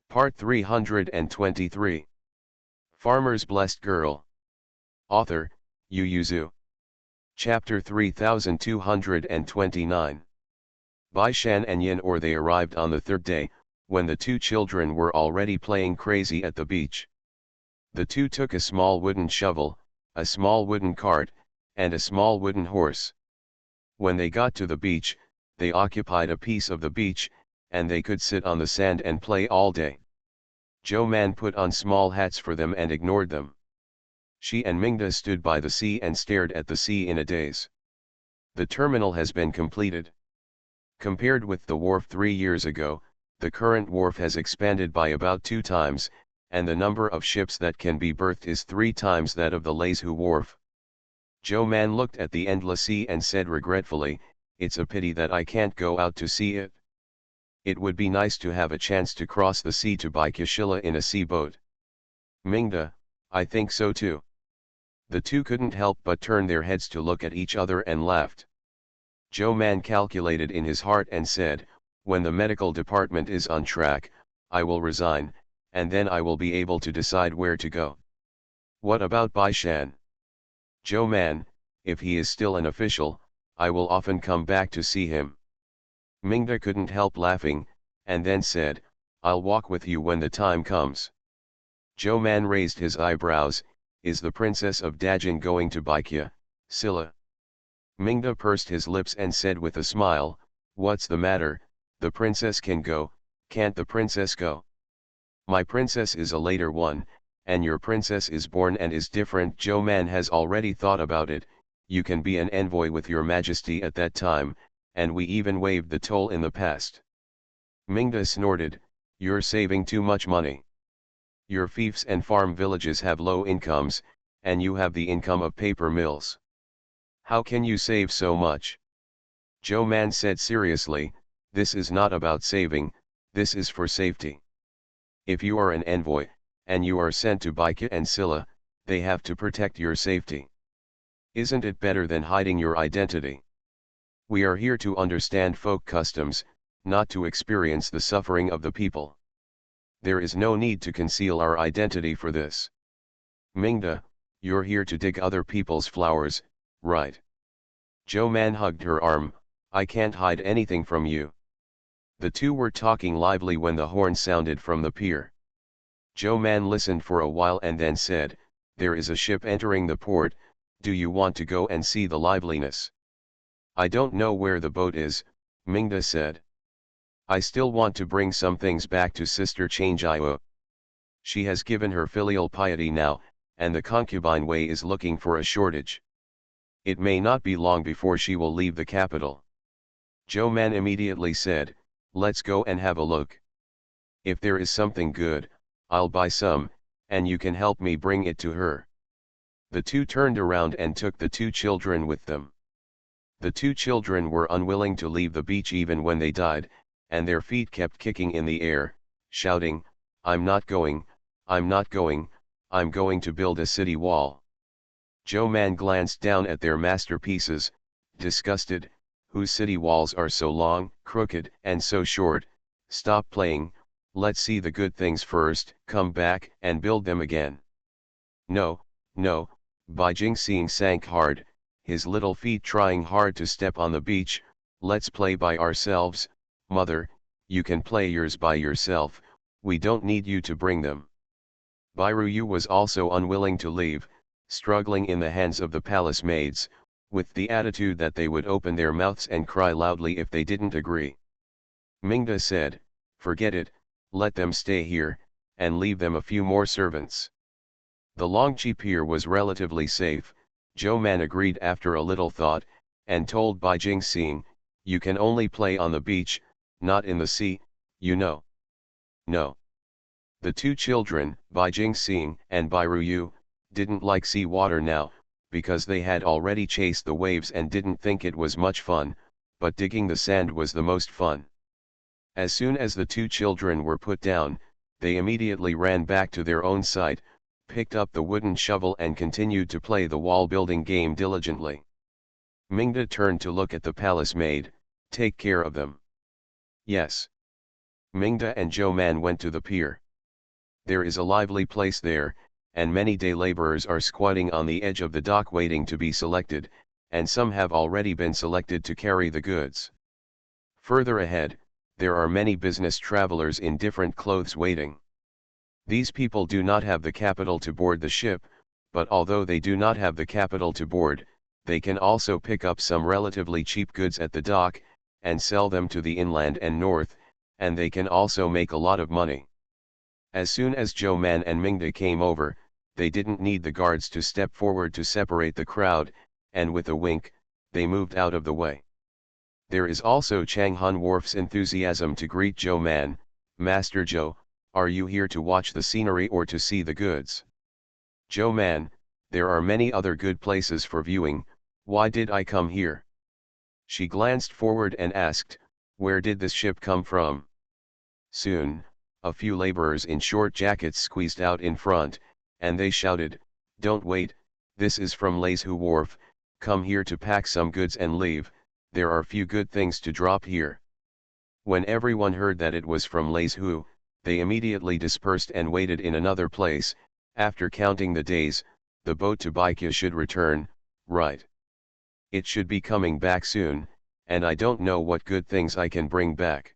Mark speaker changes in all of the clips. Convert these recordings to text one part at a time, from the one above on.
Speaker 1: Part 323. Farmer's Blessed Girl. Author, Yu Yuzu. Chapter 3229. Bai Shan and Yin or they arrived on the third day, when the two children were already playing crazy at the beach. The two took a small wooden shovel, a small wooden cart, and a small wooden horse. When they got to the beach, they occupied a piece of the beach, and they could sit on the sand and play all day. Zhou Man put on small hats for them and ignored them. She and Mingda stood by the sea and stared at the sea in a daze. The terminal has been completed. Compared with the wharf 3 years ago, the current wharf has expanded by about 2 times, and the number of ships that can be berthed is 3 times that of the Leizhou wharf. Zhou Man looked at the endless sea and said regretfully, "It's a pity that I can't go out to see it. It would be nice to have a chance to cross the sea to Baikashila in a sea boat." Mingda, "I think so too." The two couldn't help but turn their heads to look at each other and laughed. Zhou Man calculated in his heart and said, "When the medical department is on track, I will resign, and then I will be able to decide where to go." "What about Bai Shan?" "Zhou Man, if he is still an official, I will often come back to see him." Mingda couldn't help laughing, and then said, "I'll walk with you when the time comes." Zhou Man raised his eyebrows. "Is the princess of Dajin going to Baikya, Silla?" Mingda pursed his lips and said with a smile, "What's the matter? The princess can go, can't the princess go?" "My princess is a later one, and your princess is born and is different." Zhou Man has already thought about it. "You can be an envoy with your majesty at that time, and we even waived the toll in the past." Mingda snorted, "You're saving too much money. Your fiefs and farm villages have low incomes, and you have the income of paper mills. How can you save so much?" Zhou Man said seriously, "This is not about saving, this is for safety. If you are an envoy, and you are sent to Baikya and Silla, they have to protect your safety. Isn't it better than hiding your identity? We are here to understand folk customs, not to experience the suffering of the people. There is no need to conceal our identity for this. Mingda, you're here to dig other people's flowers, right?" Zhou Man hugged her arm, "I can't hide anything from you." The two were talking lively when the horn sounded from the pier. Zhou Man listened for a while and then said, "There is a ship entering the port. Do you want to go and see the liveliness?" "I don't know where the boat is," Mingda said. "I still want to bring some things back to Sister Changjiao. She has given her filial piety now, and the concubine way is looking for a shortage. It may not be long before she will leave the capital." Zhou Man immediately said, "Let's go and have a look. If there is something good, I'll buy some, and you can help me bring it to her." The two turned around and took the two children with them. The two children were unwilling to leave the beach even when they died, and their feet kept kicking in the air, shouting, "I'm not going, I'm not going, I'm going to build a city wall." Zhou Man glanced down at their masterpieces, disgusted, "Whose city walls are so long, crooked, and so short? Stop playing, let's see the good things first, come back and build them again." "No, no," Bai Jingxing sank hard, his little feet trying hard to step on the beach. "Let's play by ourselves, mother, you can play yours by yourself, we don't need you to bring them." Bai Ruyu was also unwilling to leave, struggling in the hands of the palace maids, with the attitude that they would open their mouths and cry loudly if they didn't agree. Mingda said, "Forget it, let them stay here, and leave them a few more servants." The Longqi pier was relatively safe. Zhou Man agreed after a little thought, and told Bai Jingxing, "You can only play on the beach, not in the sea, you know." "No." The two children, Bai Jingxing and Bai Ruyu, didn't like sea water now, because they had already chased the waves and didn't think it was much fun, but digging the sand was the most fun. As soon as the two children were put down, they immediately ran back to their own site, picked up the wooden shovel and continued to play the wall-building game diligently. Mingda turned to look at the palace maid, "Take care of them." "Yes." Mingda and Zhou Man went to the pier. There is a lively place there, and many day laborers are squatting on the edge of the dock waiting to be selected, and some have already been selected to carry the goods. Further ahead, there are many business travelers in different clothes waiting. These people do not have the capital to board the ship, but although they do not have the capital to board, they can also pick up some relatively cheap goods at the dock, and sell them to the inland and north, and they can also make a lot of money. As soon as Zhou Man and Mingda came over, they didn't need the guards to step forward to separate the crowd, and with a wink, they moved out of the way. There is also Changhan Wharf's enthusiasm to greet Zhou Man. Master Zhou, are you here to watch the scenery or to see the goods? Zhou Man, there are many other good places for viewing, why did I come here? She glanced forward and asked, where did this ship come from? Soon, a few laborers in short jackets squeezed out in front, and they shouted, don't wait, this is from Leizhu Wharf, come here to pack some goods and leave, there are few good things to drop here. When everyone heard that it was from Leizhu, they immediately dispersed and waited in another place. After counting the days, the boat to Baikya should return, right? It should be coming back soon, and I don't know what good things I can bring back.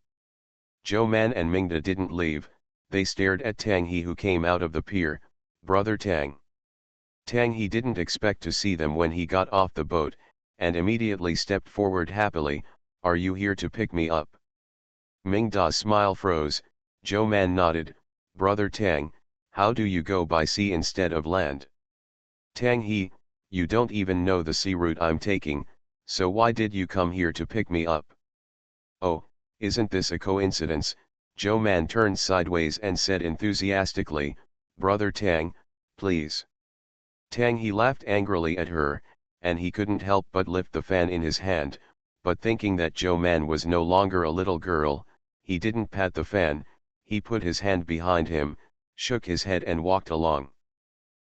Speaker 1: Zhou Man and Mingda didn't leave, they stared at Tang He who came out of the pier. Brother Tang. Tang He didn't expect to see them when he got off the boat, and immediately stepped forward happily, are you here to pick me up? Mingda's smile froze. Zhou Man nodded, Brother Tang, how do you go by sea instead of land? Tang He, you don't even know the sea route I'm taking, so why did you come here to pick me up? Oh, isn't this a coincidence? Zhou Man turned sideways and said enthusiastically, Brother Tang, please. Tang He laughed angrily at her, and he couldn't help but lift the fan in his hand, but thinking that Zhou Man was no longer a little girl, he didn't pat the fan, he put his hand behind him, shook his head and walked along.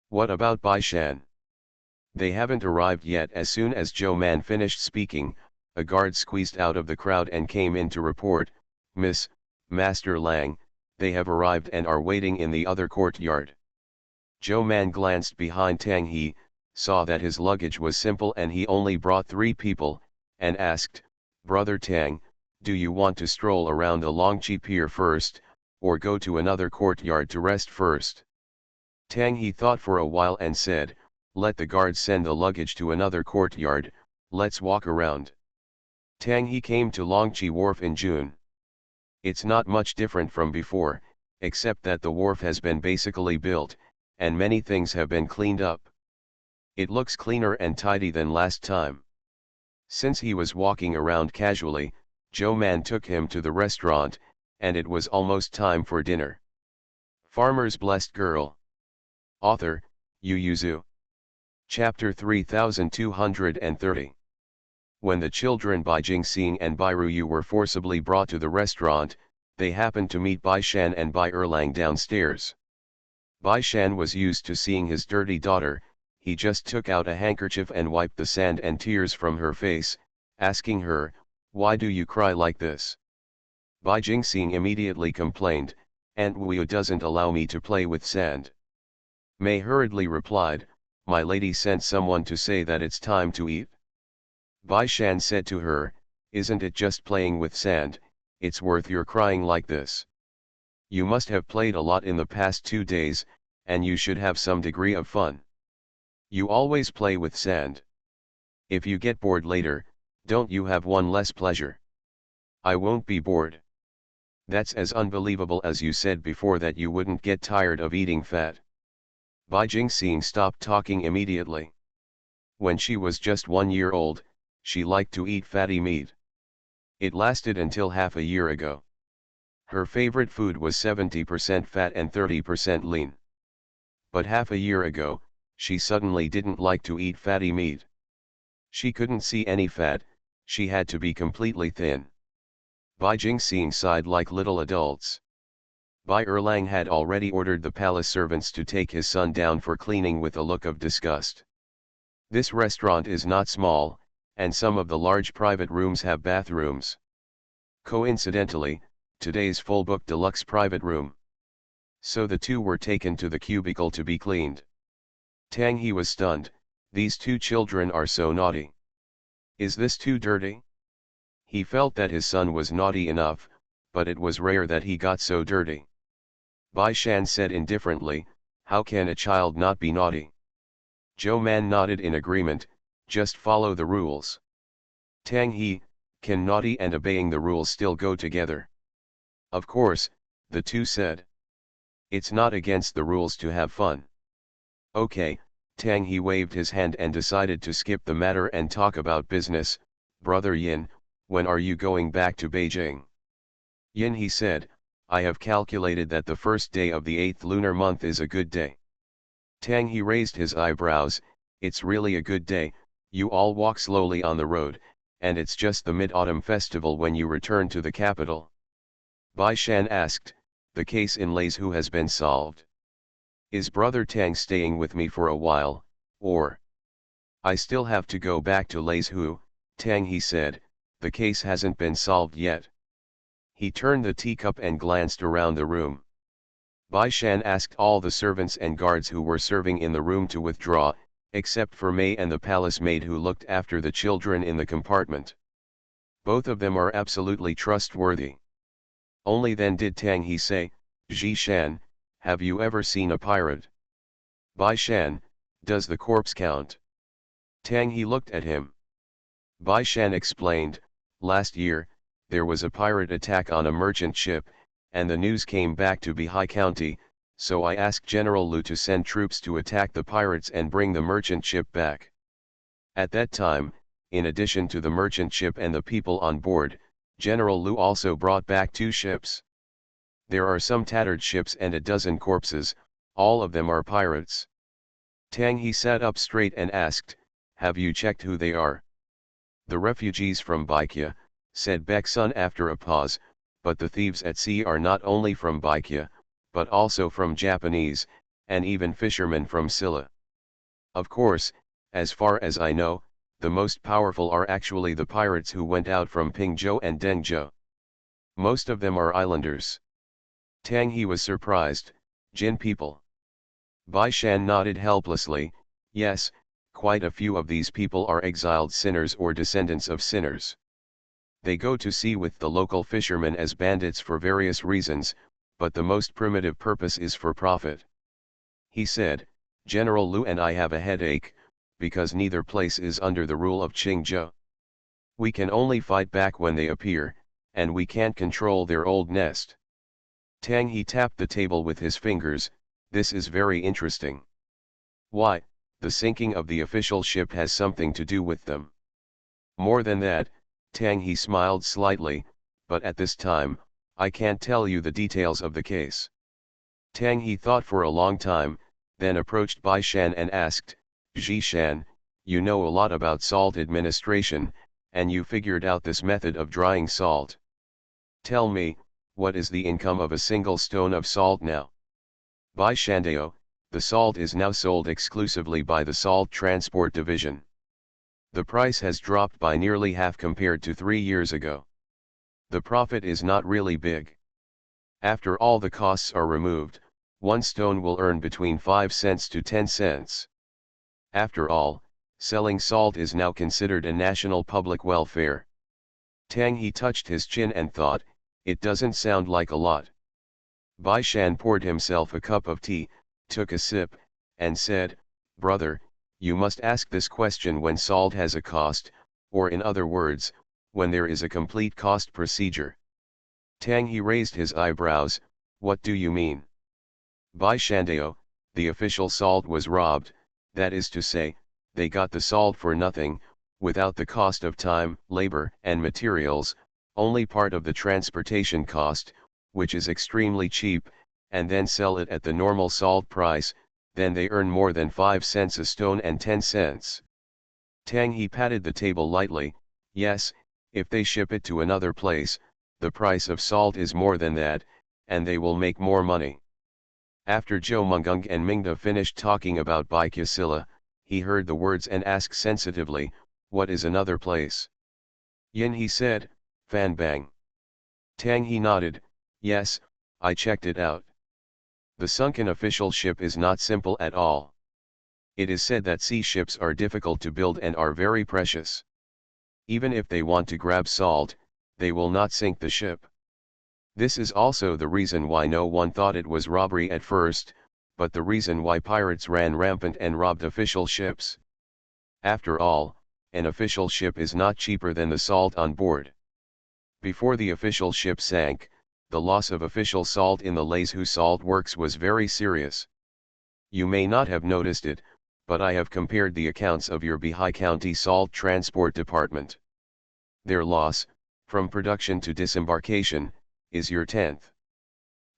Speaker 1: What about Bai Shan? They haven't arrived yet. As soon as Zhou Man finished speaking, a guard squeezed out of the crowd and came in to report, Miss, Master Lang, they have arrived and are waiting in the other courtyard. Zhou Man glanced behind Tang He, saw that his luggage was simple and he only brought 3 people, and asked, Brother Tang, do you want to stroll around the Longqi Pier first, or go to another courtyard to rest first? Tang He thought for a while and said, let the guards send the luggage to another courtyard, let's walk around. Tang He came to Longqi Wharf in June. It's not much different from before, except that the wharf has been basically built, and many things have been cleaned up. It looks cleaner and tidy than last time. Since he was walking around casually, Zhou Man took him to the restaurant, and it was almost time for dinner. Farmer's Blessed Girl. Author, Yu Yuzu. Chapter 3230. When the children Bai Jingxing and Bai Ruyu were forcibly brought to the restaurant, they happened to meet Bai Shan and Bai Erlang downstairs. Bai Shan was used to seeing his dirty daughter, he just took out a handkerchief and wiped the sand and tears from her face, asking her, why do you cry like this? Bai Jingxing immediately complained, Aunt Wu doesn't allow me to play with sand. Mei hurriedly replied, my lady sent someone to say that it's time to eat. Bai Shan said to her, isn't it just playing with sand, it's worth your crying like this. You must have played a lot in the past 2 days, and you should have some degree of fun. You always play with sand. If you get bored later, don't you have one less pleasure? I won't be bored. That's as unbelievable as you said before that you wouldn't get tired of eating fat. Bai Jingxing stopped talking immediately. When she was just 1 year old, she liked to eat fatty meat. It lasted until half a year ago. Her favorite food was 70% fat and 30% lean. But half a year ago, she suddenly didn't like to eat fatty meat. She couldn't see any fat, she had to be completely thin. Bai Jingxing sighed like little adults. Bai Erlang had already ordered the palace servants to take his son down for cleaning with a look of disgust. This restaurant is not small, and some of the large private rooms have bathrooms. Coincidentally, Today's full book deluxe private room. So the two were taken to the cubicle to be cleaned. Tang He was stunned. These two children are so naughty. Is this too dirty? He felt that his son was naughty enough, but it was rare that he got so dirty. Bai Shan said indifferently, how can a child not be naughty? Zhou Man nodded in agreement, just follow the rules. Tang He, can naughty and obeying the rules still go together? Of course, the two said. It's not against the rules to have fun. Okay, Tang He waved his hand and decided to skip the matter and talk about business. Brother Yin, when are you going back to Beijing? Yin He said, I have calculated that the first day of the 8th lunar month is a good day. Tang He raised his eyebrows, it's really a good day, you all walk slowly on the road, and it's just the Mid-Autumn Festival when you return to the capital. Bai Shan asked, the case in Leizhou has been solved. Is Brother Tang staying with me for a while, or? I still have to go back to Leizhou, Tang He said, the case hasn't been solved yet. He turned the teacup and glanced around the room. Bai Shan asked all the servants and guards who were serving in the room to withdraw, except for Mei and the palace maid who looked after the children in the compartment. Both of them are absolutely trustworthy. Only then did Tang He say, Ji Shan, have you ever seen a pirate? Bai Shan, does the corpse count? Tang He looked at him. Bai Shan explained, last year, there was a pirate attack on a merchant ship, and the news came back to Bihai County, so I asked General Lu to send troops to attack the pirates and bring the merchant ship back. At that time, in addition to the merchant ship and the people on board, General Lu also brought back 2 ships. There are some tattered ships and a dozen corpses, all of them are pirates. Tang He sat up straight and asked, have you checked who they are? The refugees from Baikya, said Baek Sun after a pause, but the thieves at sea are not only from Baikya, but also from Japanese, and even fishermen from Silla. Of course, as far as I know, the most powerful are actually the pirates who went out from Pingzhou and Dengzhou. Most of them are islanders. Tang He was surprised, Jin people. Bai Shan nodded helplessly, yes, quite a few of these people are exiled sinners or descendants of sinners. They go to sea with the local fishermen as bandits for various reasons, but the most primitive purpose is for profit. He said, General Lu and I have a headache, because neither place is under the rule of Qingzhou. We can only fight back when they appear, and we can't control their old nest. Tang He tapped the table with his fingers, this is very interesting. Why, the sinking of the official ship has something to do with them. More than that, Tang He smiled slightly, but at this time, I can't tell you the details of the case. Tang He thought for a long time, then approached Bai Shan and asked, Ji Shan, you know a lot about salt administration, and you figured out this method of drying salt. Tell me, what is the income of a single stone of salt now? Bai Shandao, the salt is now sold exclusively by the Salt Transport Division. The price has dropped by nearly half compared to 3 years ago. The profit is not really big. After all the costs are removed, one stone will earn between 5 cents to 10 cents. After all, selling salt is now considered a national public welfare. Tang He touched his chin and thought, it doesn't sound like a lot. Bai Shan poured himself a cup of tea, took a sip, and said, brother, you must ask this question when salt has a cost, or in other words, when there is a complete cost procedure. Tang He raised his eyebrows, what do you mean? Bai Shandao, the official salt was robbed, that is to say, they got the salt for nothing, without the cost of time, labor, and materials, only part of the transportation cost, which is extremely cheap, and then sell it at the normal salt price, then they earn more than 5 cents a stone and 10 cents. Tang He patted the table lightly, yes, if they ship it to another place, the price of salt is more than that, and they will make more money. After Zhou Mungung and Mingda finished talking about Baikya Silla, he heard the words and asked sensitively, what is another place? Yin He said, Fan Bang. Tang He nodded, Yes, I checked it out. The sunken official ship is not simple at all. It is said that sea ships are difficult to build and are very precious. Even if they want to grab salt, they will not sink the ship. This is also the reason why no one thought it was robbery at first, but the reason why pirates ran rampant and robbed official ships. After all, an official ship is not cheaper than the salt on board. Before the official ship sank, the loss of official salt in the Leizhou salt works was very serious. You may not have noticed it, but I have compared the accounts of your Bihai County Salt Transport Department. Their loss, from production to disembarkation, is your 10th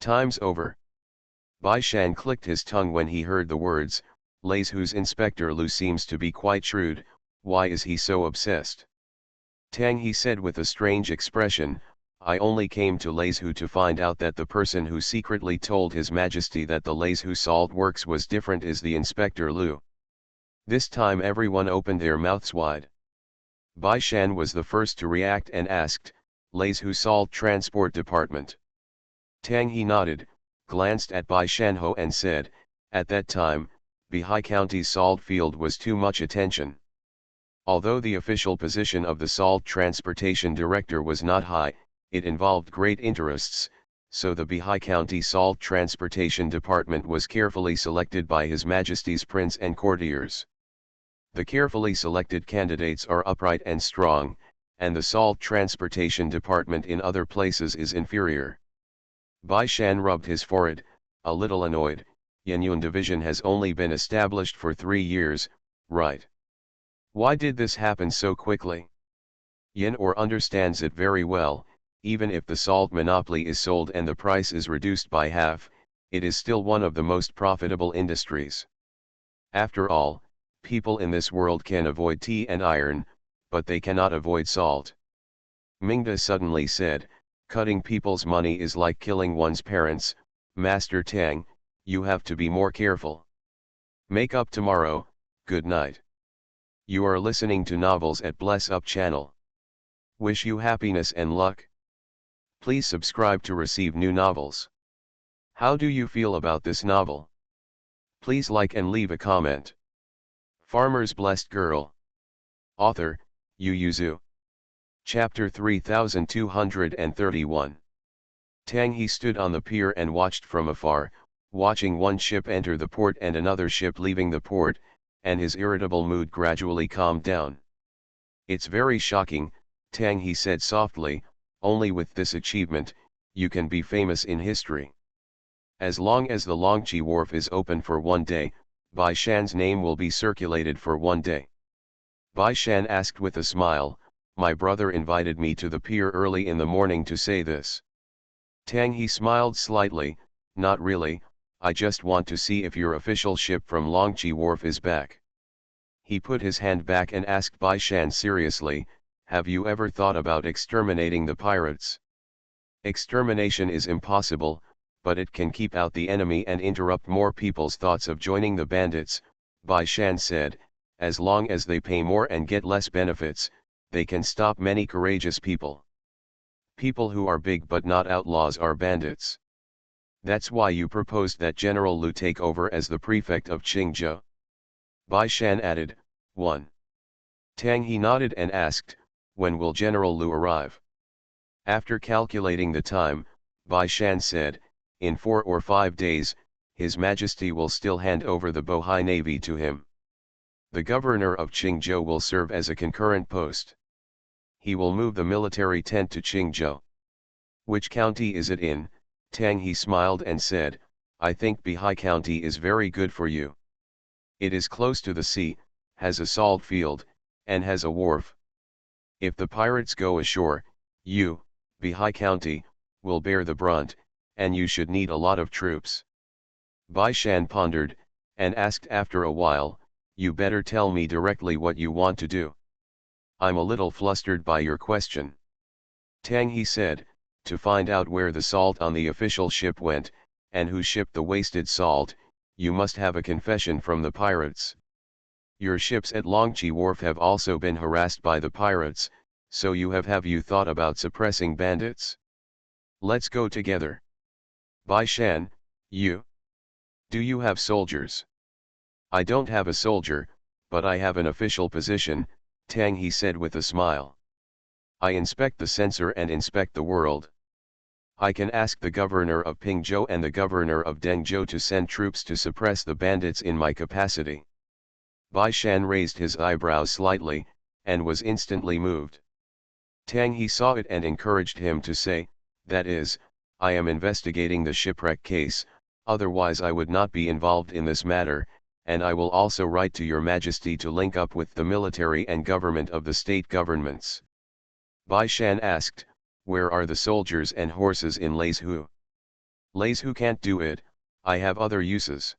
Speaker 1: times over. Bai Shan clicked his tongue when he heard the words. Leizhou's Inspector Lu seems to be quite shrewd. Why is he so obsessed? Tang, he said with a strange expression, I only came to Leizhou to find out that the person who secretly told His Majesty that the Leizhou salt works was different is the Inspector Lu. This time everyone opened their mouths wide. Bai Shan was the first to react and asked, Leizhou Salt Transport Department. Tang He nodded, glanced at Bai Shanho and said, at that time, Bihai County's salt field was too much attention. Although the official position of the Salt Transportation Director was not high, it involved great interests, so the Bihai County Salt Transportation Department was carefully selected by His Majesty's Prince and courtiers. The carefully selected candidates are upright and strong, and the Salt Transportation Department in other places is inferior. Bai Shan rubbed his forehead, a little annoyed. Yanyun Division has only been established for 3 years, right? Why did this happen so quickly? Yanor understands it very well. Even if the salt monopoly is sold and the price is reduced by half, it is still one of the most profitable industries. After all, people in this world can avoid tea and iron, but they cannot avoid salt. Mingda suddenly said, cutting people's money is like killing one's parents. Master Tang, you have to be more careful. Make up tomorrow. Good night. You are listening to novels at Bless Up channel. Wish you happiness and luck. Please subscribe to receive new novels. How do you feel about this novel? Please like and leave a comment. Farmer's Blessed Girl. Author, Yu Yuzu. Chapter 3231. Tang He stood on the pier and watched from afar, watching one ship enter the port and another ship leaving the port, and his irritable mood gradually calmed down. It's very shocking, Tang He said softly, only with this achievement, you can be famous in history. As long as the Longqi Wharf is open for 1 day, Bai Shan's name will be circulated for 1 day. Bai Shan asked with a smile, my brother invited me to the pier early in the morning to say this. Tang He smiled slightly, not really, I just want to see if your official ship from Longqi Wharf is back. He put his hand back and asked Bai Shan seriously, have you ever thought about exterminating the pirates? Extermination is impossible, but it can keep out the enemy and interrupt more people's thoughts of joining the bandits, Bai Shan said, as long as they pay more and get less benefits, they can stop many courageous people. People who are big but not outlaws are bandits. That's why you proposed that General Lu take over as the prefect of Qingzhou. Bai Shan added, 1. Tang He nodded and asked, when will General Lu arrive? After calculating the time, Bai Shan said, in 4 or 5 days, His Majesty will still hand over the Bohai Navy to him. The governor of Qingzhou will serve as a concurrent post. He will move the military tent to Qingzhou. Which county is it in? Tang He smiled and said, I think Bihai County is very good for you. It is close to the sea, has a salt field, and has a wharf. If the pirates go ashore, you, Bihai County, will bear the brunt, and you should need a lot of troops. Bai Shan pondered, and asked after a while, you better tell me directly what you want to do. I'm a little flustered by your question. Tang He said, to find out where the salt on the official ship went, and who shipped the wasted salt, you must have a confession from the pirates. Your ships at Longqi Wharf have also been harassed by the pirates, so have you thought about suppressing bandits? Let's go together. Bai Shan, you? Do you have soldiers? I don't have a soldier, but I have an official position, Tang He said with a smile. I inspect the censor and inspect the world. I can ask the governor of Pingzhou and the governor of Dengzhou to send troops to suppress the bandits in my capacity. Bai Shan raised his eyebrows slightly, and was instantly moved. Tang He saw it and encouraged him to say, that is, I am investigating the shipwreck case, otherwise I would not be involved in this matter, and I will also write to your majesty to link up with the military and government of the state governments. Bai Shan asked, where are the soldiers and horses in Leizhu? Leizhu can't do it, I have other uses.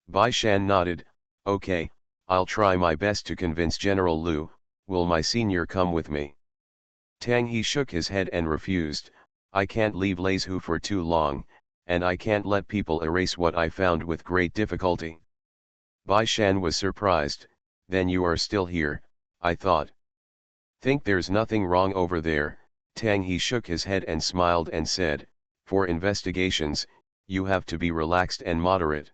Speaker 1: Bai Shan nodded, okay, I'll try my best to convince General Liu, will my senior come with me? Tang He shook his head and refused, I can't leave Leizhu for too long, and I can't let people erase what I found with great difficulty. Bai Shan was surprised, then you are still here, I thought. Think there's nothing wrong over there, Tang He shook his head and smiled and said, for investigations, you have to be relaxed and moderate.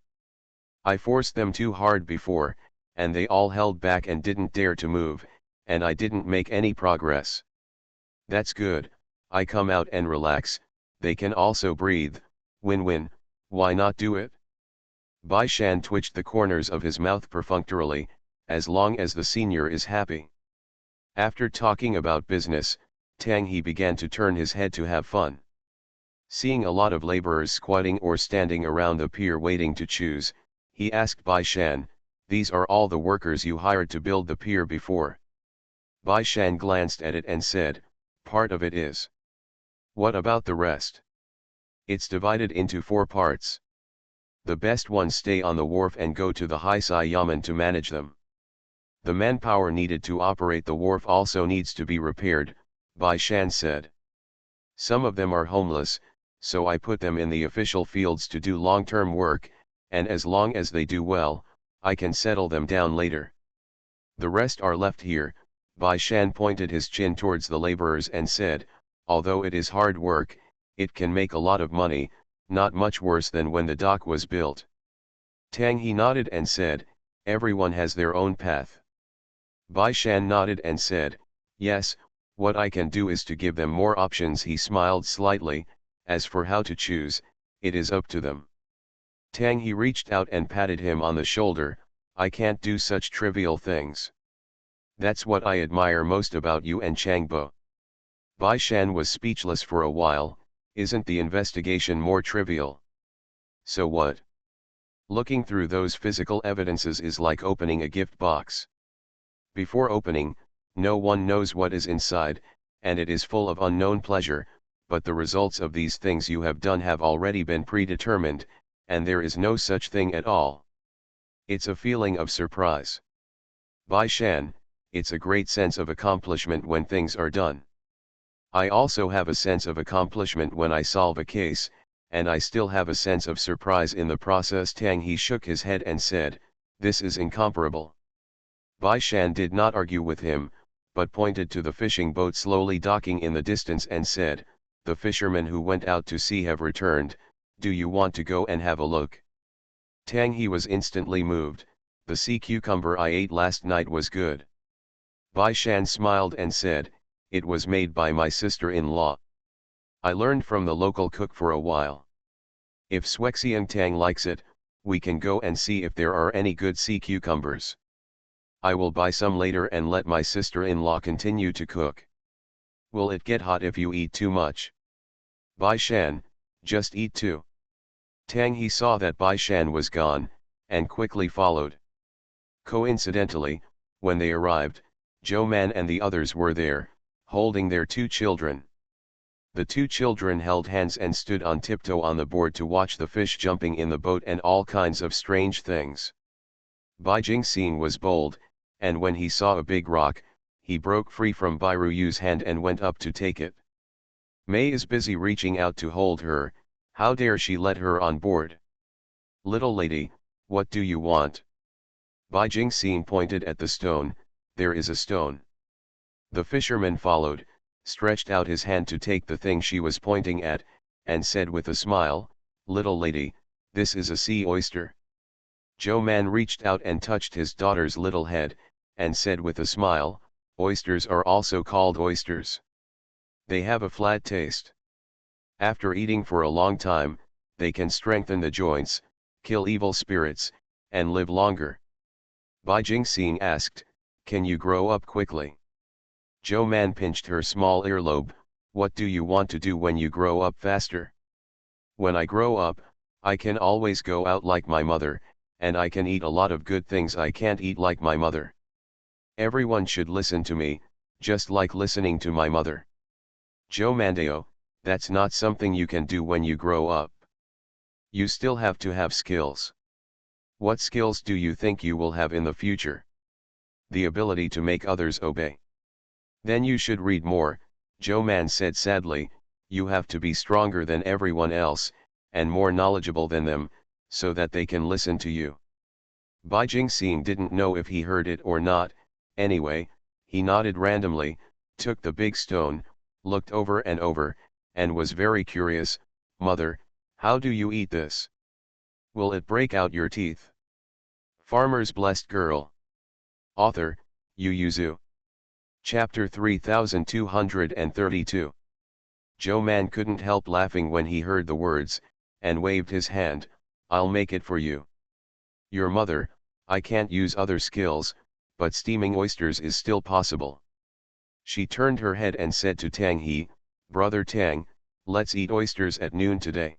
Speaker 1: I forced them too hard before, and they all held back and didn't dare to move, and I didn't make any progress. That's good, I come out and relax, they can also breathe, win-win, why not do it? Bai Shan twitched the corners of his mouth perfunctorily, as long as the senior is happy. After talking about business, Tang He began to turn his head to have fun. Seeing a lot of laborers squatting or standing around the pier waiting to choose, he asked Bai Shan, these are all the workers you hired to build the pier before? Bai Shan glanced at it and said, part of it is. What about the rest? It's divided into 4 parts. The best ones stay on the wharf and go to the Haisai Yamen to manage them. The manpower needed to operate the wharf also needs to be repaired, Bai Shan said. Some of them are homeless, so I put them in the official fields to do long-term work, and as long as they do well, I can settle them down later. The rest are left here, Bai Shan pointed his chin towards the laborers and said, although it is hard work, it can make a lot of money, not much worse than when the dock was built. Tang He nodded and said, everyone has their own path. Bai Shan nodded and said, yes, what I can do is to give them more options. He smiled slightly, as for how to choose, it is up to them. Tang He reached out and patted him on the shoulder, I can't do such trivial things. That's what I admire most about you and Changbo. Bai Shan was speechless for a while, isn't the investigation more trivial? So what? Looking through those physical evidences is like opening a gift box. Before opening, no one knows what is inside, and it is full of unknown pleasure, but the results of these things you have done have already been predetermined, and there is no such thing at all. It's a feeling of surprise. Bai Shan, it's a great sense of accomplishment when things are done. I also have a sense of accomplishment when I solve a case, and I still have a sense of surprise in the process. Tang He shook his head and said, this is incomparable. Bai Shan did not argue with him, but pointed to the fishing boat slowly docking in the distance and said, the fishermen who went out to sea have returned, do you want to go and have a look? Tang He was instantly moved, the sea cucumber I ate last night was good. Bai Shan smiled and said, it was made by my sister-in-law. I learned from the local cook for a while. If Swexiang Tang likes it, we can go and see if there are any good sea cucumbers. I will buy some later and let my sister-in-law continue to cook. Will it get hot if you eat too much? Bai Shan, just eat too. Tang He saw that Bai Shan was gone, and quickly followed. Coincidentally, when they arrived, Zhou Man and the others were there, holding their 2 children. The 2 children held hands and stood on tiptoe on the board to watch the fish jumping in the boat and all kinds of strange things. Bai Jingxin was bold, and when he saw a big rock, he broke free from Bai Ruyu's hand and went up to take it. Mei is busy reaching out to hold her, how dare she let her on board? Little lady, what do you want? Bai Jingxin pointed at the stone, there is a stone. The fisherman followed, stretched out his hand to take the thing she was pointing at, and said with a smile, "Little lady, this is a sea oyster." Joe Man reached out and touched his daughter's little head, and said with a smile, "Oysters are also called oysters. They have a flat taste. After eating for a long time, they can strengthen the joints, kill evil spirits, and live longer." Bai Jingxing asked, "Can you grow up quickly?" Joe Man pinched her small earlobe. "What do you want to do when you grow up faster?" "When I grow up, I can always go out like my mother, and I can eat a lot of good things I can't eat like my mother. Everyone should listen to me, just like listening to my mother." Joe Mandeo, "That's not something you can do when you grow up. You still have to have skills." "What skills do you think you will have in the future?" "The ability to make others obey." "Then you should read more," Joe Man said sadly. "You have to be stronger than everyone else, and more knowledgeable than them, so that they can listen to you." Bai Jingxing didn't know if he heard it or not. Anyway, he nodded randomly, took the big stone, looked over and over, and was very curious. "Mother, how do you eat this? Will it break out your teeth?" Farmer's Blessed Girl. Author, Yu Yuzu. Chapter 3232. Joe Man couldn't help laughing when he heard the words, and waved his hand. "I'll make it for you." "Your mother, I can't use other skills, but steaming oysters is still possible." She turned her head and said to Tang He, "Brother Tang, let's eat oysters at noon today.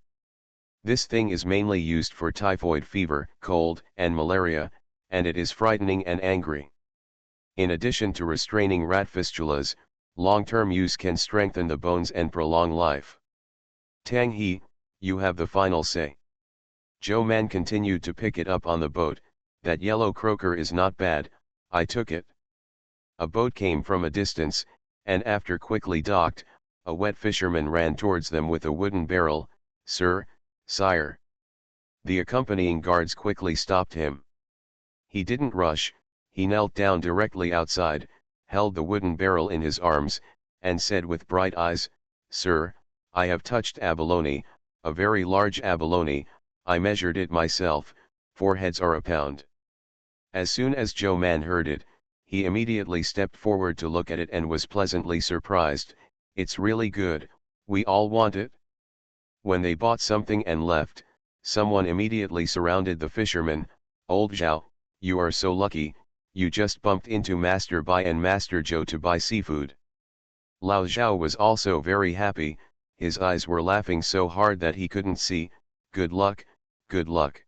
Speaker 1: This thing is mainly used for typhoid fever, cold, and malaria, and it is frightening and angry. In addition to restraining rat fistulas, long-term use can strengthen the bones and prolong life. Tang He, you have the final say." Joe Man continued to pick it up on the boat. "That yellow croaker is not bad, I took it." A boat came from a distance, and after quickly docked, a wet fisherman ran towards them with a wooden barrel. "Sir, sire." The accompanying guards quickly stopped him. He didn't rush. He knelt down directly outside, held the wooden barrel in his arms, and said with bright eyes, "Sir, I have touched abalone, a very large abalone. I measured it myself, 4 heads are a pound." As soon as Joe Man heard it, he immediately stepped forward to look at it and was pleasantly surprised. "It's really good, we all want it." When they bought something and left, someone immediately surrounded the fisherman. "Old Zhao, you are so lucky, you just bumped into Master Bai and Master Joe to buy seafood." Lao Zhao was also very happy, his eyes were laughing so hard that he couldn't see. "Good luck, good luck.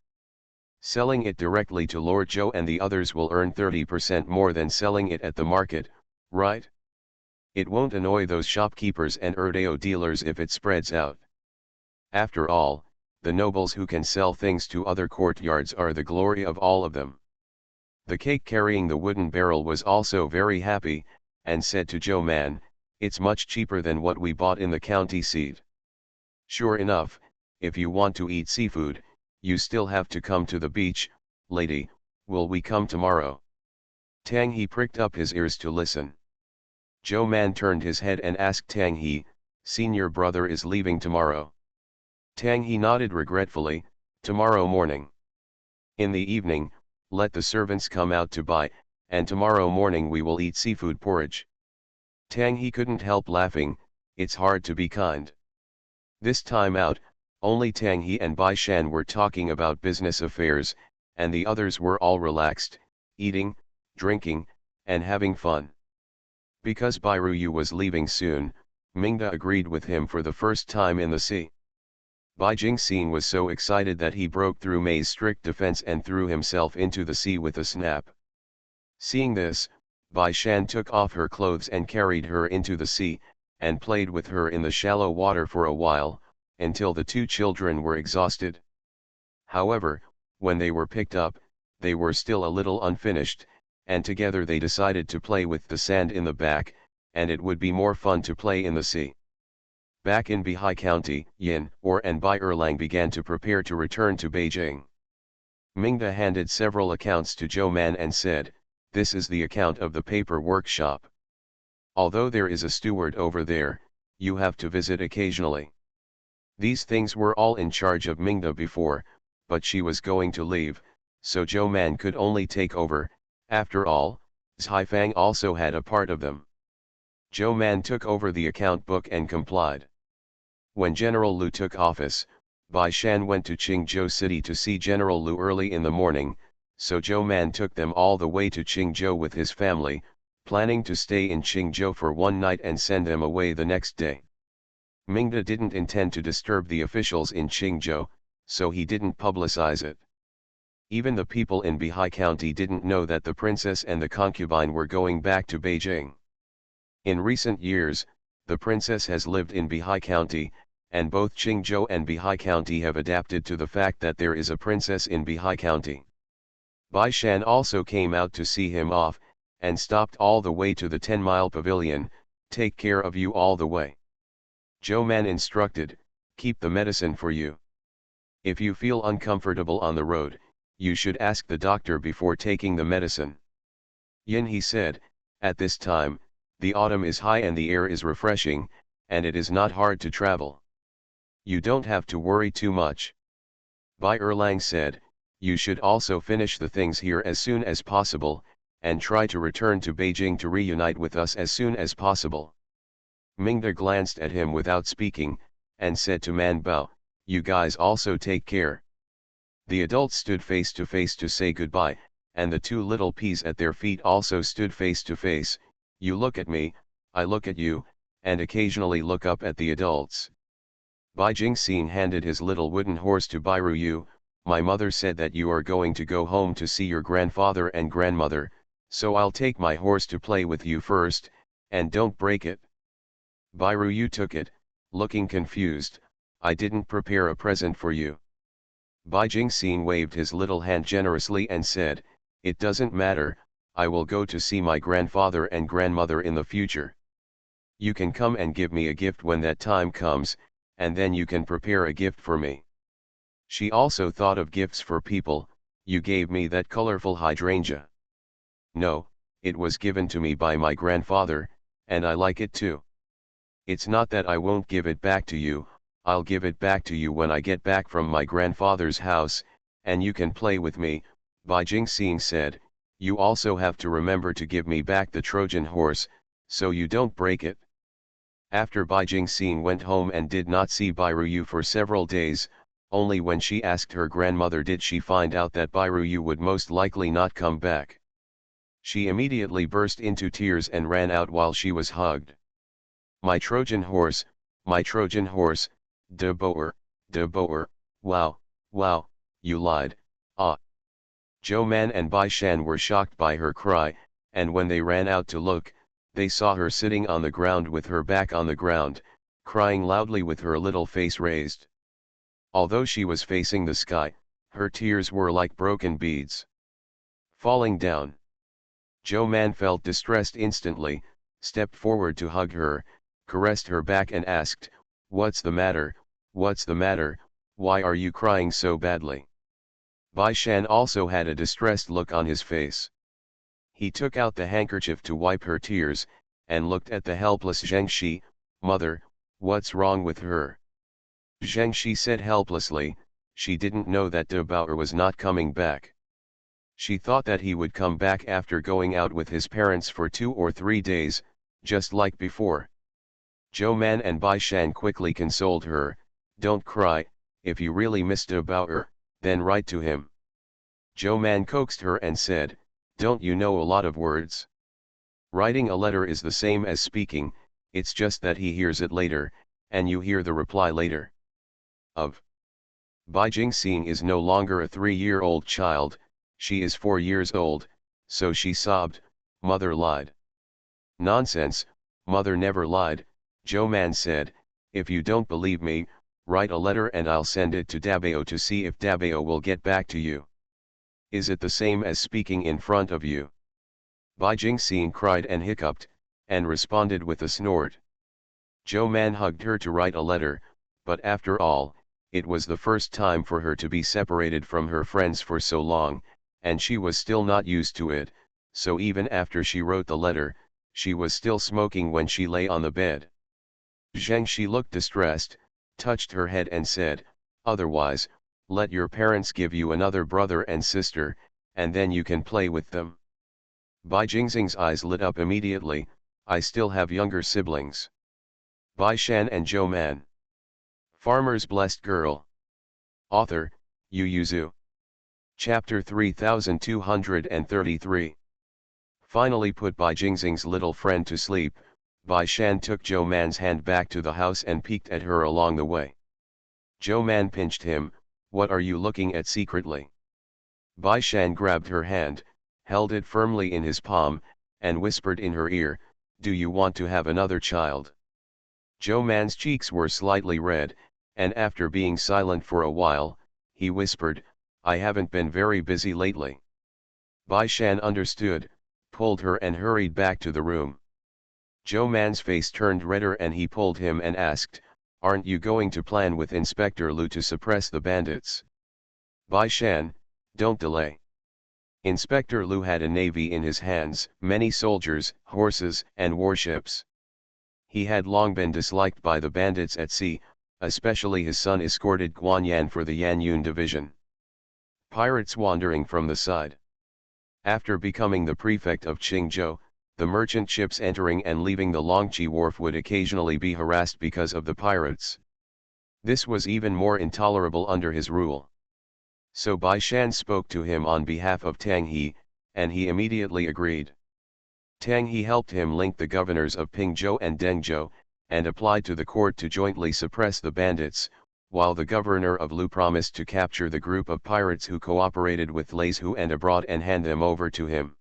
Speaker 1: Selling it directly to Lord Zhou and the others will earn 30% more than selling it at the market, right? It won't annoy those shopkeepers and Erdeo dealers if it spreads out. After all, the nobles who can sell things to other courtyards are the glory of all of them." The cake carrying the wooden barrel was also very happy, and said to Joe Man, "It's much cheaper than what we bought in the county seat. Sure enough, if you want to eat seafood, you still have to come to the beach. Lady, will we come tomorrow?" Tang He pricked up his ears to listen. Joe Man turned his head and asked Tang He, "Senior brother is leaving tomorrow?" Tang He nodded regretfully. "Tomorrow morning. In the evening, let the servants come out to buy, and tomorrow morning we will eat seafood porridge." Tang He couldn't help laughing. It's hard to be kind. This time out, only Tang He and Bai Shan were talking about business affairs, and the others were all relaxed, eating, drinking, and having fun. Because Bai Ruyu was leaving soon, Mingda agreed with him for the first time in the sea. Bai Jingxing was so excited that he broke through Mei's strict defense and threw himself into the sea with a snap. Seeing this, Bai Shan took off her clothes and carried her into the sea, and played with her in the shallow water for a while, until the 2 children were exhausted. However, when they were picked up, they were still a little unfinished, and together they decided to play with the sand in the back, and it would be more fun to play in the sea. Back in Bihai County, Yin, Or and Bai Erlang began to prepare to return to Beijing. Mingda handed several accounts to Joe Man and said, "This is the account of the paper workshop. Although there is a steward over there, you have to visit occasionally. These things were all in charge of Mingda before, but she was going to leave, so Zhou Man could only take over. After all, Zhai Fang also had a part of them. Zhou Man took over the account book and complied. When General Lu took office, Bai Shan went to Qingzhou City to see General Lu early in the morning, so Zhou Man took them all the way to Qingzhou with his family, planning to stay in Qingzhou for one night and send them away the next day. Mingda didn't intend to disturb the officials in Qingzhou, so he didn't publicize it. Even the people in Bihai County didn't know that the princess and the concubine were going back to Beijing. In recent years, the princess has lived in Bihai County, and both Qingzhou and Bihai County have adapted to the fact that there is a princess in Bihai County. Bai Shan also came out to see him off, and stopped all the way to the 10-mile pavilion. Take care of you all the way. Zhou Man instructed, keep the medicine for you. If you feel uncomfortable on the road, you should ask the doctor before taking the medicine. Yin, he said, at this time, the autumn is high and the air is refreshing, and it is not hard to travel. You don't have to worry too much. Bai Erlang said, you should also finish the things here as soon as possible, and try to return to Beijing to reunite with us as soon as possible. Mingda glanced at him without speaking, and said to Man Bao, you guys also take care. The adults stood face to face to say goodbye, and the two little peas at their feet also stood face to face. You look at me, I look at you, and occasionally look up at the adults. Bai Jingxin handed his little wooden horse to Bai Ruyu. My mother said that you are going to go home to see your grandfather and grandmother, so I'll take my horse to play with you first, and don't break it. Bai Ruyu took it, looking confused. I didn't prepare a present for you. Bai Jingxin waved his little hand generously and said, it doesn't matter, I will go to see my grandfather and grandmother in the future. You can come and give me a gift when that time comes, and then you can prepare a gift for me. She also thought of gifts for people. You gave me that colorful hydrangea. No, it was given to me by my grandfather, and I like it too. It's not that I won't give it back to you, I'll give it back to you when I get back from my grandfather's house, and you can play with me. Bai Jingxin said, you also have to remember to give me back the Trojan horse, so you don't break it. After Bai Jingxin went home and did not see Bai Ruyu for several days, only when she asked her grandmother did she find out that Bai Ruyu would most likely not come back. She immediately burst into tears and ran out while she was hugged. My Trojan horse, de Boer, wow, you lied, ah. Zhou Man and Bai Shan were shocked by her cry, and when they ran out to look, they saw her sitting on the ground with her back on the ground, crying loudly with her little face raised. Although she was facing the sky, her tears were like broken beads falling down. Zhou Man felt distressed instantly, stepped forward to hug her, caressed her back and asked, what's the matter, why are you crying so badly? Bai Shan also had a distressed look on his face. He took out the handkerchief to wipe her tears, and looked at the helpless Zhengxi. Mother, what's wrong with her? Zhengxi said helplessly, she didn't know that De Bauer was not coming back. She thought that he would come back after going out with his parents for 2 or 3 days, just like before. Zhou Man and Bai Shan quickly consoled her, don't cry, if you really miss De Bauer, then write to him. Zhou Man coaxed her and said, don't you know a lot of words? Writing a letter is the same as speaking, it's just that he hears it later, and you hear the reply later. Bai Jingxin is no longer a 3-year-old child, she is 4 years old, so she sobbed, mother lied. Nonsense, mother never lied, Zhou Man said, if you don't believe me, write a letter and I'll send it to Dabao to see if Dabao will get back to you. Is it the same as speaking in front of you? Bai Jingxin cried and hiccuped, and responded with a snort. Zhou Man hugged her to write a letter, but after all, it was the first time for her to be separated from her friends for so long, and she was still not used to it, so even after she wrote the letter, she was still smoking when she lay on the bed. Zhengxi looked distressed, touched her head and said, "Otherwise, let your parents give you another brother and sister, and then you can play with them." Bai Jingxing's eyes lit up immediately. "I still have younger siblings." Bai Shan and Zhou Man. Farmer's Blessed Girl. Author, Yu Yuzu. Chapter 3233. Finally put Bai Jingxing's little friend to sleep, Bai Shan took Zhou Man's hand back to the house and peeked at her along the way. Zhou Man pinched him. "What are you looking at secretly?" Bai Shan grabbed her hand, held it firmly in his palm, and whispered in her ear, "Do you want to have another child?" Zhou Man's cheeks were slightly red, and after being silent for a while, he whispered, "I haven't been very busy lately." Bai Shan understood, pulled her and hurried back to the room. Zhou Man's face turned redder and he pulled him and asked, "Aren't you going to plan with Inspector Lu to suppress the bandits?" Bai Shan, "Don't delay." Inspector Lu had a navy in his hands, many soldiers, horses, and warships. He had long been disliked by the bandits at sea, especially his son escorted Guan Yan for the Yanyun division. Pirates wandering from the side. After becoming the prefect of Qingzhou, the merchant ships entering and leaving the Longqi wharf would occasionally be harassed because of the pirates. This was even more intolerable under his rule. So Bai Shan spoke to him on behalf of Tang He, and he immediately agreed. Tang He helped him link the governors of Pingzhou and Dengzhou, and applied to the court to jointly suppress the bandits, while the governor of Lu promised to capture the group of pirates who cooperated with Lais Hu and abroad and hand them over to him.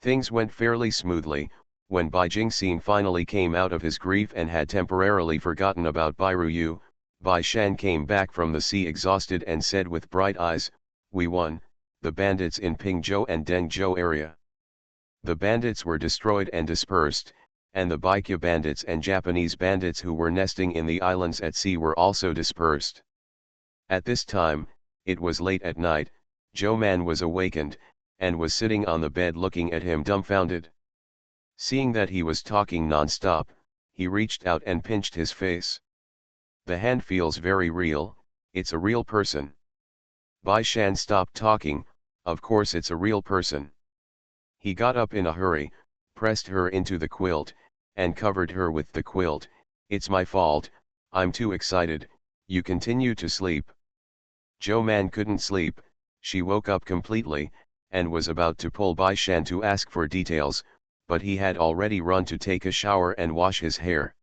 Speaker 1: Things went fairly smoothly. When Bai Jingxing finally came out of his grief and had temporarily forgotten about Bai Ruyu, Bai Shan came back from the sea exhausted and said with bright eyes, "We won, the bandits in Pingzhou and Dengzhou area." The bandits were destroyed and dispersed, and the Baikya bandits and Japanese bandits who were nesting in the islands at sea were also dispersed. At this time, it was late at night. Zhou Man was awakened, and was sitting on the bed looking at him dumbfounded. Seeing that he was talking non-stop, he reached out and pinched his face. "The hand feels very real, it's a real person." Bai Shan stopped talking. "Of course it's a real person." He got up in a hurry, pressed her into the quilt, and covered her with the quilt. "It's my fault, I'm too excited, you continue to sleep." Zhou Man couldn't sleep. She woke up completely, and was about to pull Bai Shan to ask for details, but he had already run to take a shower and wash his hair.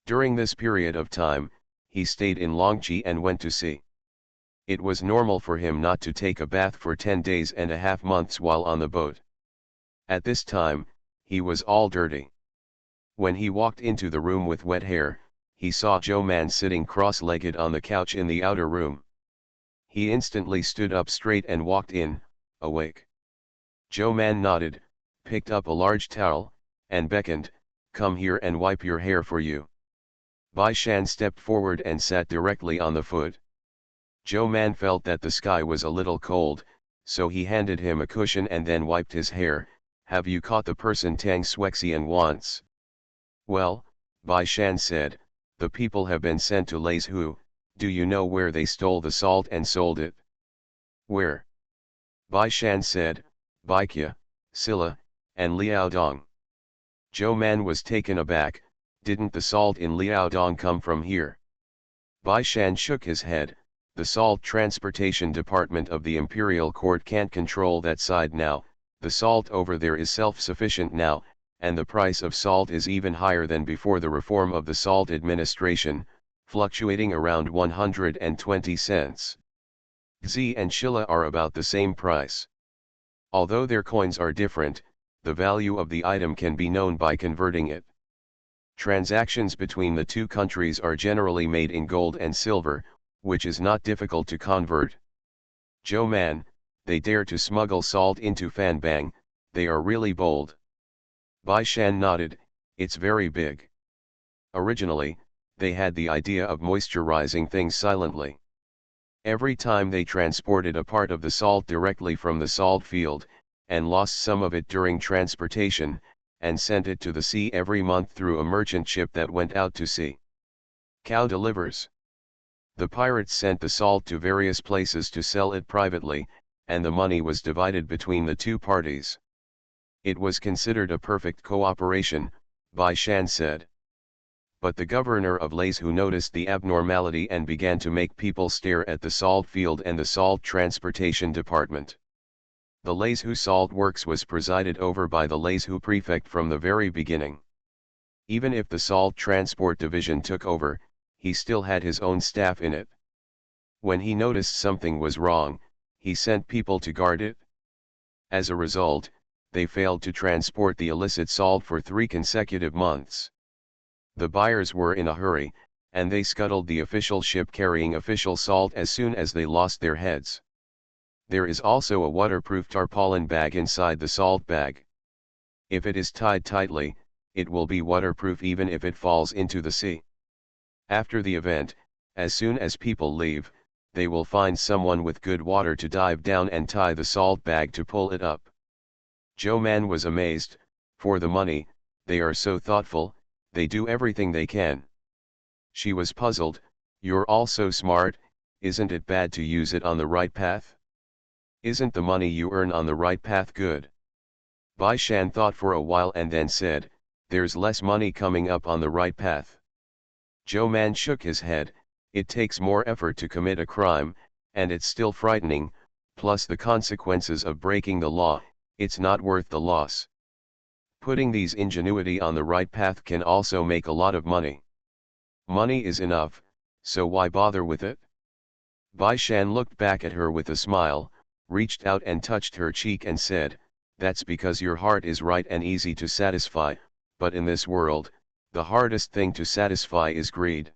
Speaker 1: During this period of time, he stayed in Longqi and went to sea. It was normal for him not to take a bath for 10 days and a half months while on the boat. At this time, he was all dirty. When he walked into the room with wet hair, he saw Zhou Man sitting cross-legged on the couch in the outer room. He instantly stood up straight and walked in, awake. Zhou Man nodded, picked up a large towel, and beckoned, "Come here and wipe your hair for you." Bai Shan stepped forward and sat directly on the foot. Zhou Man felt that the sky was a little cold, so he handed him a cushion and then wiped his hair. "Have you caught the person Tang Shuexian wants?" "Well," Bai Shan said, "the people have been sent to Lais Hu. Do you know where they stole the salt and sold it?" "Where?" Bai Shan said, "Baikya, Silla, and Liaodong." Zhou Man was taken aback. "Didn't the salt in Liaodong come from here?" Bai Shan shook his head. "The salt transportation department of the imperial court can't control that side now. The salt over there is self-sufficient now, and the price of salt is even higher than before the reform of the salt administration, fluctuating around 120 cents. Xi and Shilla are about the same price. Although their coins are different, the value of the item can be known by converting it. Transactions between the two countries are generally made in gold and silver, which is not difficult to convert." "Zhou Man, they dare to smuggle salt into Fanbang, they are really bold." Bai Shan nodded, "It's very big. Originally, they had the idea of moisturizing things silently. Every time they transported a part of the salt directly from the salt field, and lost some of it during transportation, and sent it to the sea every month through a merchant ship that went out to sea. Cow delivers. The pirates sent the salt to various places to sell it privately, and the money was divided between the two parties. It was considered a perfect cooperation, Bai Shan said. But the governor of Lais, who noticed the abnormality and began to make people stare at the salt field and the salt transportation department. The Lais salt works was presided over by the Lais prefect from the very beginning. Even if the salt transport division took over, he still had his own staff in it. When he noticed something was wrong, he sent people to guard it. As a result, they failed to transport the illicit salt for 3 consecutive months. The buyers were in a hurry, and they scuttled the official ship carrying official salt as soon as they lost their heads. There is also a waterproof tarpaulin bag inside the salt bag. If it is tied tightly, it will be waterproof even if it falls into the sea. After the event, as soon as people leave, they will find someone with good water to dive down and tie the salt bag to pull it up. Zhou Man was amazed. For the money, they are so thoughtful, they do everything they can. She was puzzled. You're all so smart, isn't it bad to use it on the right path? Isn't the money you earn on the right path good? Bai Shan thought for a while and then said, there's less money coming up on the right path. Zhou Man shook his head. It takes more effort to commit a crime, and it's still frightening, plus the consequences of breaking the law, it's not worth the loss. Putting these ingenuity on the right path can also make a lot of money. Money is enough, so why bother with it? Bai Shan looked back at her with a smile, reached out and touched her cheek and said, that's because your heart is right and easy to satisfy, but in this world, the hardest thing to satisfy is greed.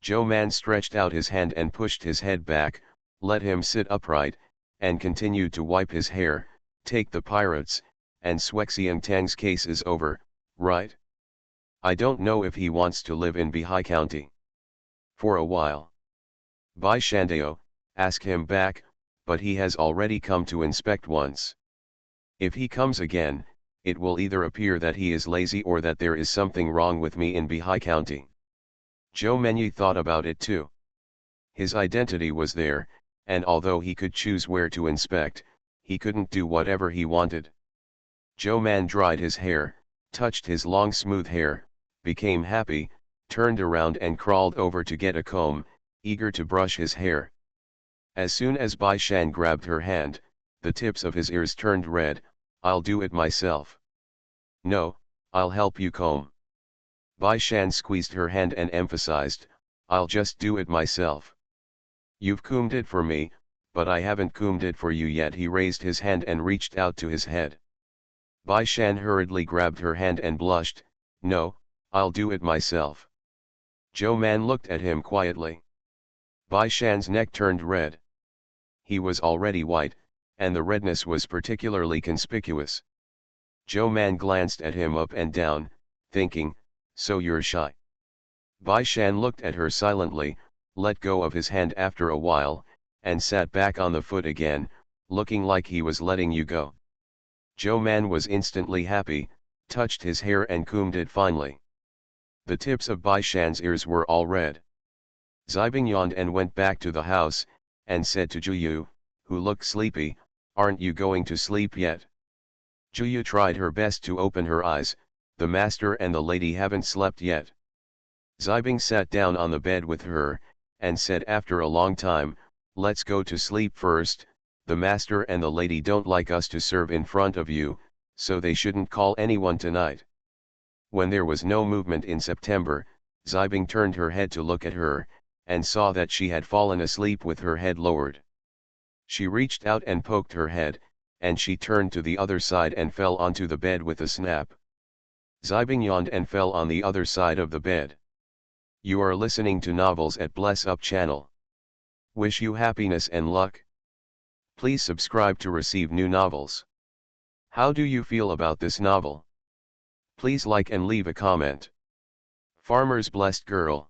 Speaker 1: Zhou Man stretched out his hand and pushed his head back, let him sit upright, and continued to wipe his hair. Take the pirates, and Shuexiang Tang's case is over, right? I don't know if he wants to live in Bihai County. For a while. Bai Shandao, ask him back, but he has already come to inspect once. If he comes again, it will either appear that he is lazy or that there is something wrong with me in Bihai County. Zhou Menyi thought about it too. His identity was there, and although he could choose where to inspect, he couldn't do whatever he wanted. Zhou Man dried his hair, touched his long smooth hair, became happy, turned around and crawled over to get a comb, eager to brush his hair. As soon as Bai Shan grabbed her hand, the tips of his ears turned red. I'll do it myself. No, I'll help you comb. Bai Shan squeezed her hand and emphasized, I'll just do it myself. You've combed it for me, but I haven't combed it for you yet. He raised his hand and reached out to his head. Bai Shan hurriedly grabbed her hand and blushed, no, I'll do it myself. Zhou Man looked at him quietly. Bai Shan's neck turned red. He was already white, and the redness was particularly conspicuous. Zhou Man glanced at him up and down, thinking, so you're shy. Bai Shan looked at her silently, let go of his hand after a while, and sat back on the foot again, looking like he was letting you go. Zhou Man was instantly happy, touched his hair and combed it finely. The tips of Bai Shan's ears were all red. Zibing yawned and went back to the house, and said to Juyu, who looked sleepy, aren't you going to sleep yet? Juyu tried her best to open her eyes, the master and the lady haven't slept yet. Zibing sat down on the bed with her, and said after a long time, let's go to sleep first, the master and the lady don't like us to serve in front of you, so they shouldn't call anyone tonight. When there was no movement in September, Zibing turned her head to look at her, and saw that she had fallen asleep with her head lowered. She reached out and poked her head, and she turned to the other side and fell onto the bed with a snap. Zibing yawned and fell on the other side of the bed. You are listening to Novels at Bless Up channel. Wish you happiness and luck. Please subscribe to receive new novels. How do you feel about this novel? Please like and leave a comment. Farmer's Blessed Girl.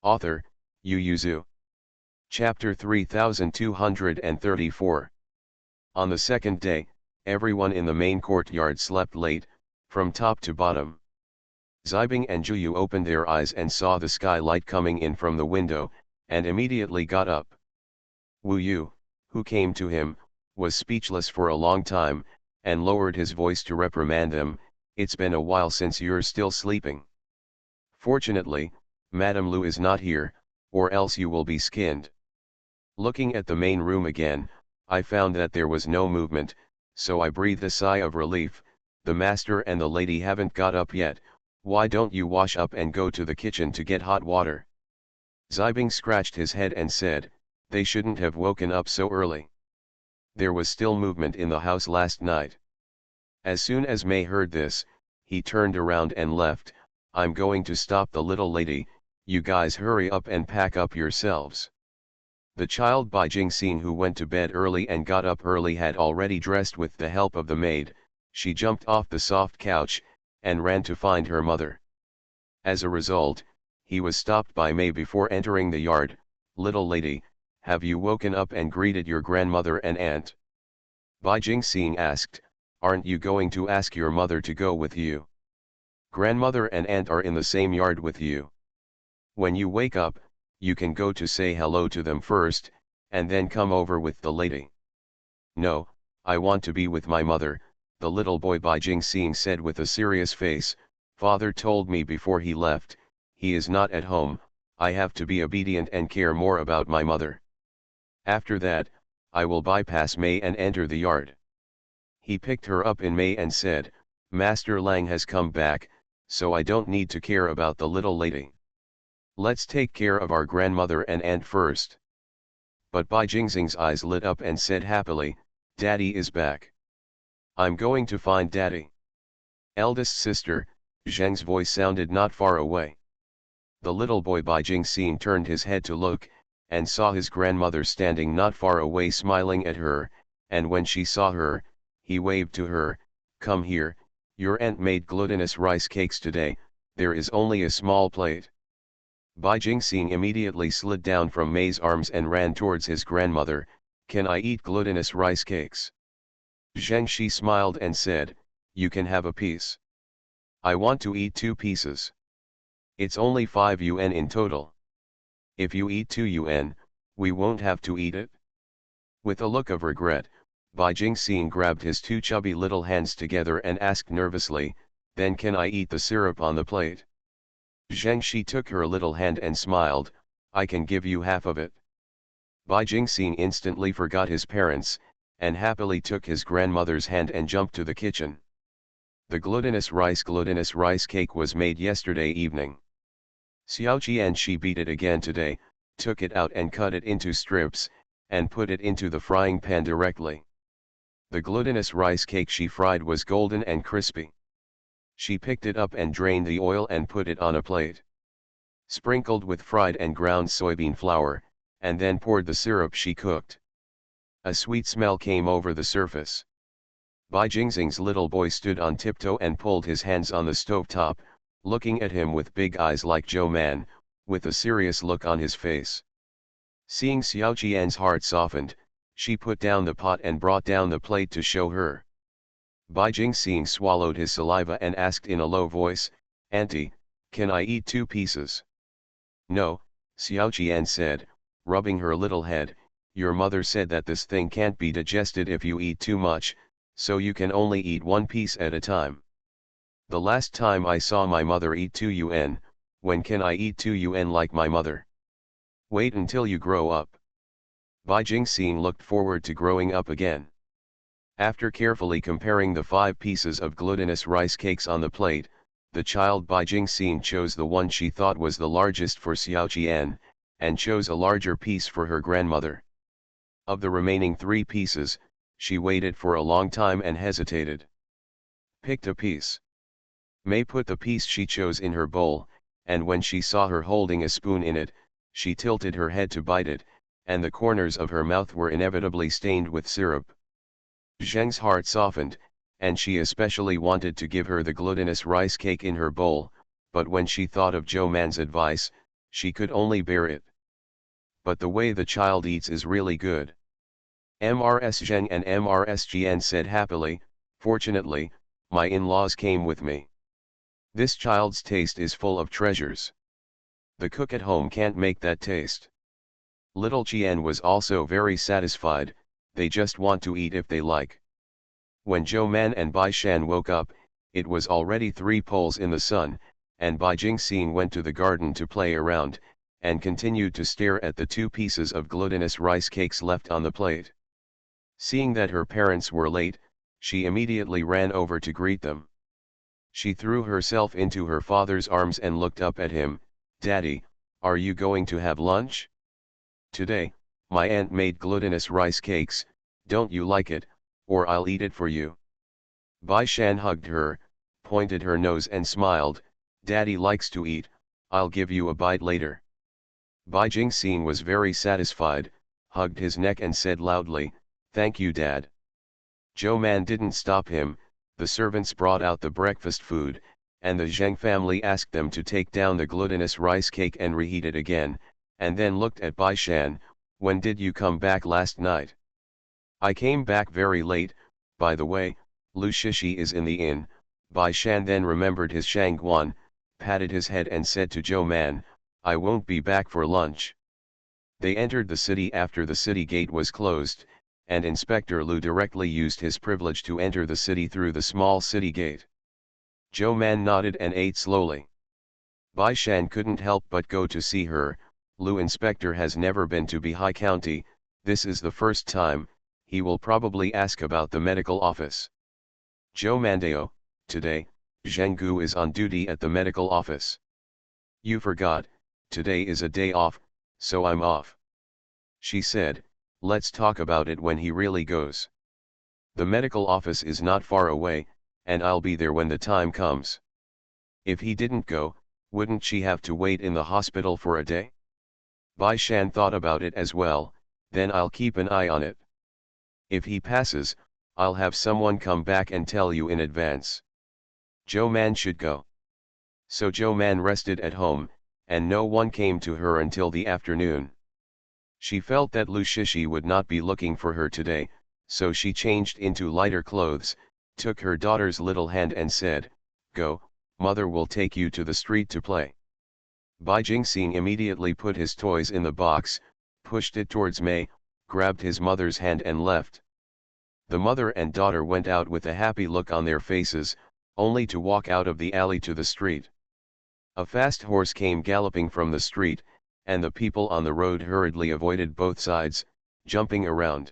Speaker 1: Author, Yu Yuzu. Chapter 3234. On the second day, everyone in the main courtyard slept late, from top to bottom. Zibing and Juyu opened their eyes and saw the skylight coming in from the window, and immediately got up. Wu Yu, who came to him, was speechless for a long time, and lowered his voice to reprimand them. It's been a while since you're still sleeping. Fortunately, Madame Lu is not here, or else you will be skinned. Looking at the main room again, I found that there was no movement, so I breathed a sigh of relief. The master and the lady haven't got up yet. Why don't you wash up and go to the kitchen to get hot water? Zibing scratched his head and said, they shouldn't have woken up so early. There was still movement in the house last night. As soon as Mei heard this, he turned around and left. I'm going to stop the little lady, you guys hurry up and pack up yourselves. The child Bai Jingxing, who went to bed early and got up early, had already dressed with the help of the maid. She jumped off the soft couch, and ran to find her mother. As a result, he was stopped by Mei before entering the yard. Little lady, have you woken up and greeted your grandmother and aunt? Bai Jingxing asked, aren't you going to ask your mother to go with you? Grandmother and aunt are in the same yard with you. When you wake up, you can go to say hello to them first, and then come over with the lady. No, I want to be with my mother, the little boy Bai Jingxing said with a serious face. Father told me before he left, he is not at home, I have to be obedient and care more about my mother. After that, I will bypass Mei and enter the yard. He picked her up in Mei and said, Master Lang has come back, so I don't need to care about the little lady. Let's take care of our grandmother and aunt first. But Bai Jingxing's eyes lit up and said happily, Daddy is back. I'm going to find Daddy. Eldest sister, Zheng's voice sounded not far away. The little boy Bai Jingxing turned his head to look, and saw his grandmother standing not far away smiling at her, and when she saw her, he waved to her, come here, your aunt made glutinous rice cakes today, there is only a small plate. Bai Jingxing immediately slid down from Mei's arms and ran towards his grandmother, can I eat glutinous rice cakes? Zheng Shi smiled and said, you can have a piece. I want to eat 2 pieces. It's only 5 yuan in total. If you eat 2 yuan, we won't have to eat it. With a look of regret, Bai Jingxing grabbed his 2 chubby little hands together and asked nervously, then can I eat the syrup on the plate? Zheng Shi took her little hand and smiled, I can give you half of it. Bai Jingxing instantly forgot his parents, and happily took his grandmother's hand and jumped to the kitchen. The glutinous rice cake was made yesterday evening. Xiao Qian she beat it again today, took it out and cut it into strips, and put it into the frying pan directly. The glutinous rice cake she fried was golden and crispy. She picked it up and drained the oil and put it on a plate. Sprinkled with fried and ground soybean flour, and then poured the syrup she cooked. A sweet smell came over the surface. Bai Jingxing's little boy stood on tiptoe and pulled his hands on the stovetop, looking at him with big eyes like Joe Man, with a serious look on his face. Seeing Xiao Qian's heart softened, she put down the pot and brought down the plate to show her. Bai Jingxing swallowed his saliva and asked in a low voice, Auntie, can I eat 2 pieces? No, Xiao Qian said, rubbing her little head, your mother said that this thing can't be digested if you eat too much, so you can only eat 1 piece at a time. The last time I saw my mother eat 2 yuan, when can I eat 2 yuan like my mother? Wait until you grow up. Bai Jingxing looked forward to growing up again. After carefully comparing the 5 pieces of glutinous rice cakes on the plate, the child Bai Jingxing chose the one she thought was the largest for Xiao Qian, and chose a larger piece for her grandmother. Of the remaining 3 pieces, she waited for a long time and hesitated. Picked a piece. Mei put the piece she chose in her bowl, and when she saw her holding a spoon in it, she tilted her head to bite it, and the corners of her mouth were inevitably stained with syrup. Zheng's heart softened, and she especially wanted to give her the glutinous rice cake in her bowl, but when she thought of Zhou Man's advice, she could only bear it. But the way the child eats is really good. Mrs. Zheng and Mrs. Jian said happily, fortunately, my in-laws came with me. This child's taste is full of treasures. The cook at home can't make that taste. Little Qian was also very satisfied, they just want to eat if they like. When Zhou Man and Bai Shan woke up, it was already 3 poles in the sun, and Bai Jingxing went to the garden to play around, and continued to stare at the 2 pieces of glutinous rice cakes left on the plate. Seeing that her parents were late, she immediately ran over to greet them. She threw herself into her father's arms and looked up at him. "Daddy, are you going to have lunch? Today, my aunt made glutinous rice cakes, don't you like it, or I'll eat it for you." Bai Shan hugged her, pointed her nose and smiled. "Daddy likes to eat, I'll give you a bite later." Bai Jingxing was very satisfied, hugged his neck and said loudly, "Thank you, Dad." Zhou Man didn't stop him. The servants brought out the breakfast food, and the Zheng family asked them to take down the glutinous rice cake and reheat it again, and then looked at Bai Shan. "When did you come back last night?" "I came back very late, by the way, Lu Shishi is in the inn." Bai Shan then remembered his Shangguan, patted his head and said to Zhou Man, "I won't be back for lunch." They entered the city after the city gate was closed, and Inspector Lu directly used his privilege to enter the city through the small city gate. Zhou Man nodded and ate slowly. Bai Shan couldn't help but go to see her. "Lu Inspector has never been to Bihai County, this is the first time, he will probably ask about the medical office." Zhou Mandao, "Today, Zhenggu is on duty at the medical office." "You forgot, today is a day off, so I'm off." She said, "Let's talk about it when he really goes. The medical office is not far away, and I'll be there when the time comes." If he didn't go, wouldn't she have to wait in the hospital for a day? Bai Shan thought about it as well. "Then I'll keep an eye on it. If he passes, I'll have someone come back and tell you in advance." Zhou Man should go. So Zhou Man rested at home, and no one came to her until the afternoon. She felt that Lu Shishi would not be looking for her today, so she changed into lighter clothes, took her daughter's little hand and said, "Go, mother will take you to the street to play." Bai Jingxing immediately put his toys in the box, pushed it towards Mei, grabbed his mother's hand and left. The mother and daughter went out with a happy look on their faces, only to walk out of the alley to the street. A fast horse came galloping from the street, and the people on the road hurriedly avoided both sides, jumping around.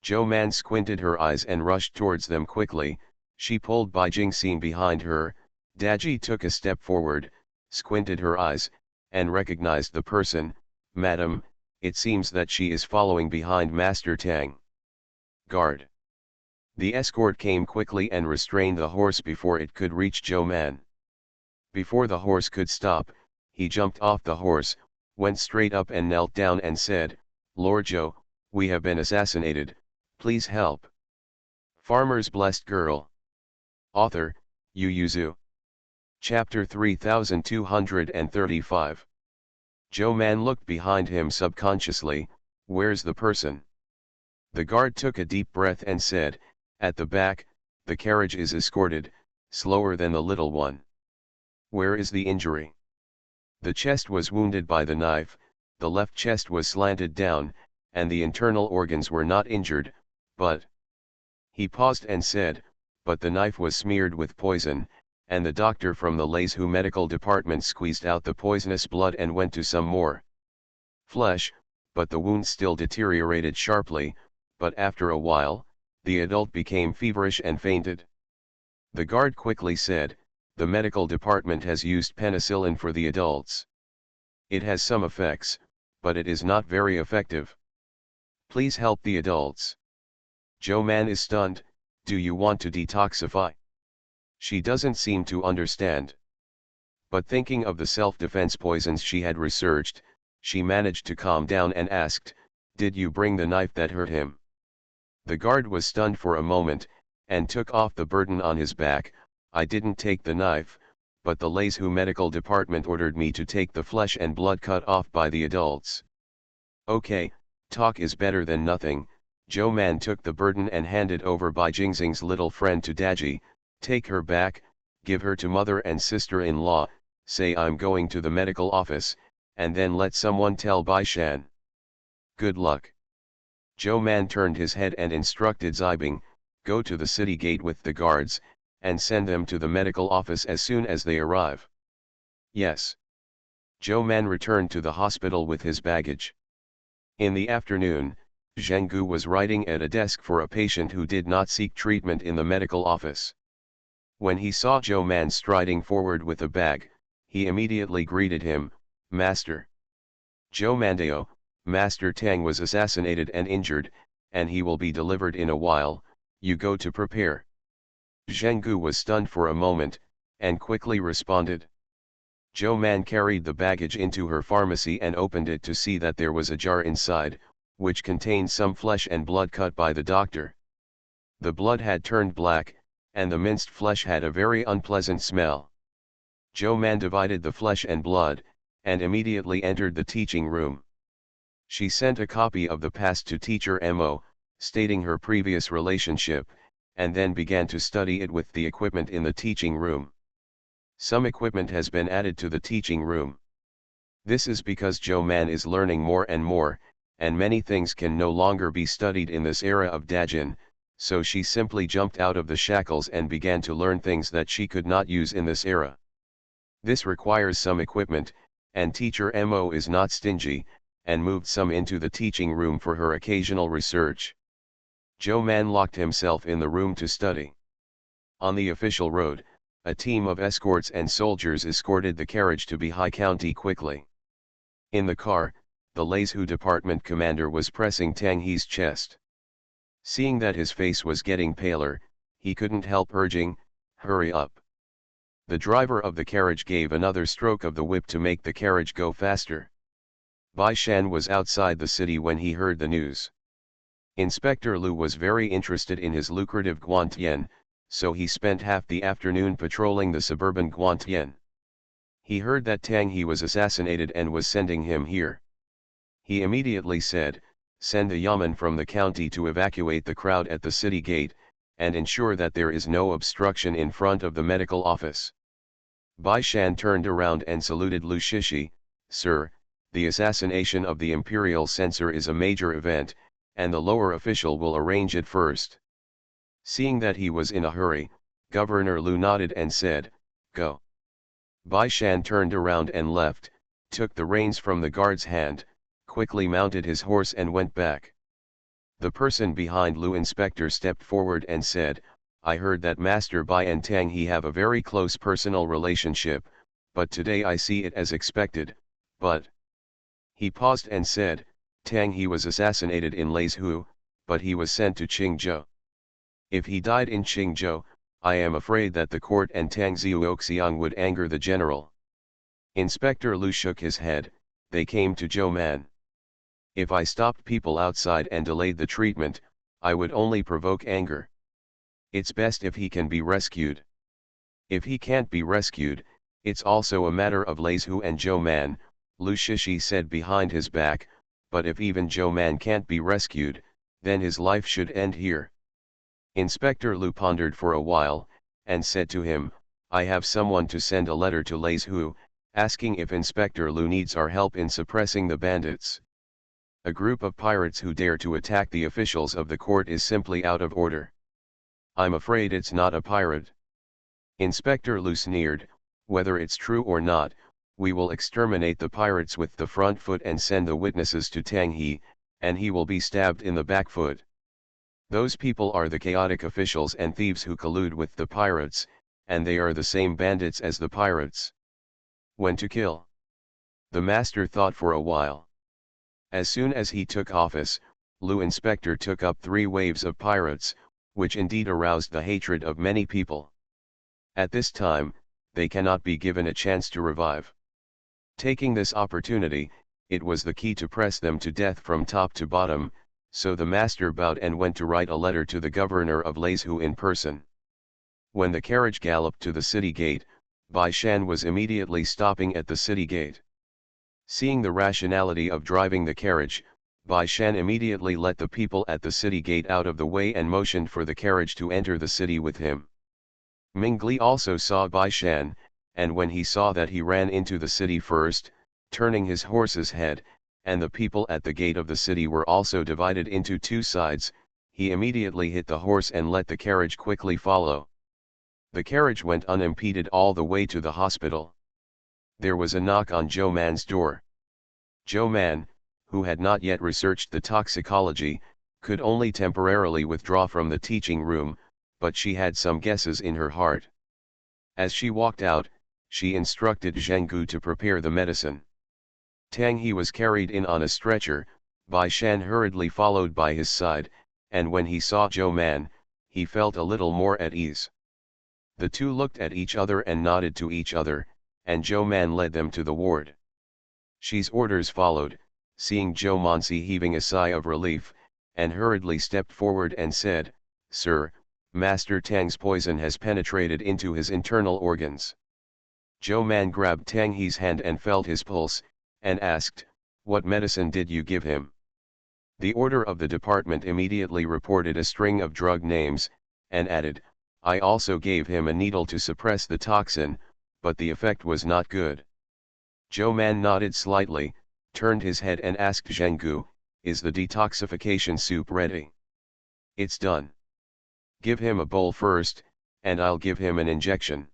Speaker 1: Zhou Man squinted her eyes and rushed towards them quickly. She pulled Bai Jingxing behind her. Daji took a step forward, squinted her eyes, and recognized the person. "Madam, it seems that she is following behind Master Tang." "Guard!" The escort came quickly and restrained the horse before it could reach Zhou Man. Before the horse could stop, he jumped off the horse, went straight up and knelt down and said, "Lord Zhou, we have been assassinated, please help." Farmer's Blessed Girl. Author, Yu Yuzu. Chapter 3235. Zhou Man looked behind him subconsciously. "Where's the person?" The guard took a deep breath and said, "At the back, the carriage is escorted, slower than the little one." "Where is the injury?" The chest was wounded by the knife, the left chest was slanted down, and the internal organs were not injured, but... He paused and said, "But the knife was smeared with poison, and the doctor from the Leizhu medical department squeezed out the poisonous blood and went to some more flesh, but the wound still deteriorated sharply, but after a while, the adult became feverish and fainted." The guard quickly said, "The medical department has used penicillin for the adults. It has some effects, but it is not very effective. Please help the adults." Zhou Man is stunned. "Do you want to detoxify?" She doesn't seem to understand. But thinking of the self-defense poisons she had researched, she managed to calm down and asked, "Did you bring the knife that hurt him?" The guard was stunned for a moment, and took off the burden on his back. "I didn't take the knife, but the Leizhu medical department ordered me to take the flesh and blood cut off by the adults." "Okay, talk is better than nothing." Zhou Man took the burden and handed over Bai Jingxing's little friend to Daji. "Take her back, give her to mother and sister-in-law, say I'm going to the medical office, and then let someone tell Bai Shan." Good luck. Zhou Man turned his head and instructed Zibing, go to the city gate with the guards, and send them to the medical office as soon as they arrive. Yes. Zhou Man returned to the hospital with his baggage. In the afternoon, Zheng Gu was writing at a desk for a patient who did not seek treatment in the medical office. When he saw Zhou Man striding forward with a bag, he immediately greeted him, Master. Zhou Mandao, Master Tang was assassinated and injured, and he will be delivered in a while, you go to prepare. Zheng Gu was stunned for a moment, and quickly responded. Zhou Man carried the baggage into her pharmacy and opened it to see that there was a jar inside, which contained some flesh and blood cut by the doctor. The blood had turned black, and the minced flesh had a very unpleasant smell. Zhou Man divided the flesh and blood, and immediately entered the teaching room. She sent a copy of the past to teacher Mo, stating her previous relationship, and then began to study it with the equipment in the teaching room. Some equipment has been added to the teaching room. This is because Zhou Man is learning more and more, and many things can no longer be studied in this era of Dajin, so she simply jumped out of the shackles and began to learn things that she could not use in this era. This requires some equipment, and teacher Mo is not stingy, and moved some into the teaching room for her occasional research. Zhou Man locked himself in the room to study. On the official road, a team of escorts and soldiers escorted the carriage to Bihai County quickly. In the car, the Leizhu department commander was pressing Tang He's chest. Seeing that his face was getting paler, he couldn't help urging, hurry up. The driver of the carriage gave another stroke of the whip to make the carriage go faster. Bai Shan was outside the city when he heard the news. Inspector Liu was very interested in his lucrative Guantian, so he spent half the afternoon patrolling the suburban Guantian. He heard that Tang He was assassinated and was sending him here. He immediately said, send the yamen from the county to evacuate the crowd at the city gate, and ensure that there is no obstruction in front of the medical office. Bai Shan turned around and saluted Lu Shishi, Sir, the assassination of the imperial censor is a major event, and the lower official will arrange it first. Seeing that he was in a hurry, Governor Liu nodded and said, go. Bai Shan turned around and left, took the reins from the guard's hand, quickly mounted his horse and went back. The person behind Liu Inspector stepped forward and said, I heard that Master Bai and Tang He have a very close personal relationship, but today I see it as expected, but... He paused and said, Tang He was assassinated in Leizhu, but he was sent to Qingzhou. If he died in Qingzhou, I am afraid that the court and Tang Zhuoxiang would anger the general. Inspector Liu shook his head, they came to Zhou Man. If I stopped people outside and delayed the treatment, I would only provoke anger. It's best if he can be rescued. If he can't be rescued, it's also a matter of Leizhu and Zhou Man, Lu Shishi said behind his back, but if even Zhou Man can't be rescued, then his life should end here. Inspector Liu pondered for a while, and said to him, I have someone to send a letter to Leizhu, asking if Inspector Liu needs our help in suppressing the bandits. A group of pirates who dare to attack the officials of the court is simply out of order. I'm afraid it's not a pirate. Inspector Liu sneered, whether it's true or not, we will exterminate the pirates with the front foot and send the witnesses to Tang He, and he will be stabbed in the back foot. Those people are the chaotic officials and thieves who collude with the pirates, and they are the same bandits as the pirates. When to kill? The master thought for a while. As soon as he took office, Liu Inspector took up 3 waves of pirates, which indeed aroused the hatred of many people. At this time, they cannot be given a chance to revive. Taking this opportunity, it was the key to press them to death from top to bottom, so the master bowed and went to write a letter to the governor of Leizhu in person. When the carriage galloped to the city gate, Bai Shan was immediately stopping at the city gate. Seeing the rationality of driving the carriage, Bai Shan immediately let the people at the city gate out of the way and motioned for the carriage to enter the city with him. Ming Li also saw Bai Shan, and when he saw that he ran into the city first, turning his horse's head, and the people at the gate of the city were also divided into two sides, he immediately hit the horse and let the carriage quickly follow. The carriage went unimpeded all the way to the hospital. There was a knock on Joe Man's door. Joe Man, who had not yet researched the toxicology, could only temporarily withdraw from the teaching room, but she had some guesses in her heart. As she walked out, she instructed Zheng Gu to prepare the medicine. Tang He was carried in on a stretcher, Bai Shan hurriedly followed by his side, and when he saw Joe Man, he felt a little more at ease. The two looked at each other and nodded to each other, and Joe Man led them to the ward. She's orders followed, seeing Joe Mansi heaving a sigh of relief, and hurriedly stepped forward and said, "Sir, Master Tang's poison has penetrated into his internal organs." Joe Man grabbed Tang He's hand and felt his pulse, and asked, "What medicine did you give him?" The order of the department immediately reported a string of drug names, and added, "I also gave him a needle to suppress the toxin, but the effect was not good." Joe Man nodded slightly, turned his head and asked Zheng Gu, "Is the detoxification soup ready?" "It's done. Give him a bowl first, and I'll give him an injection."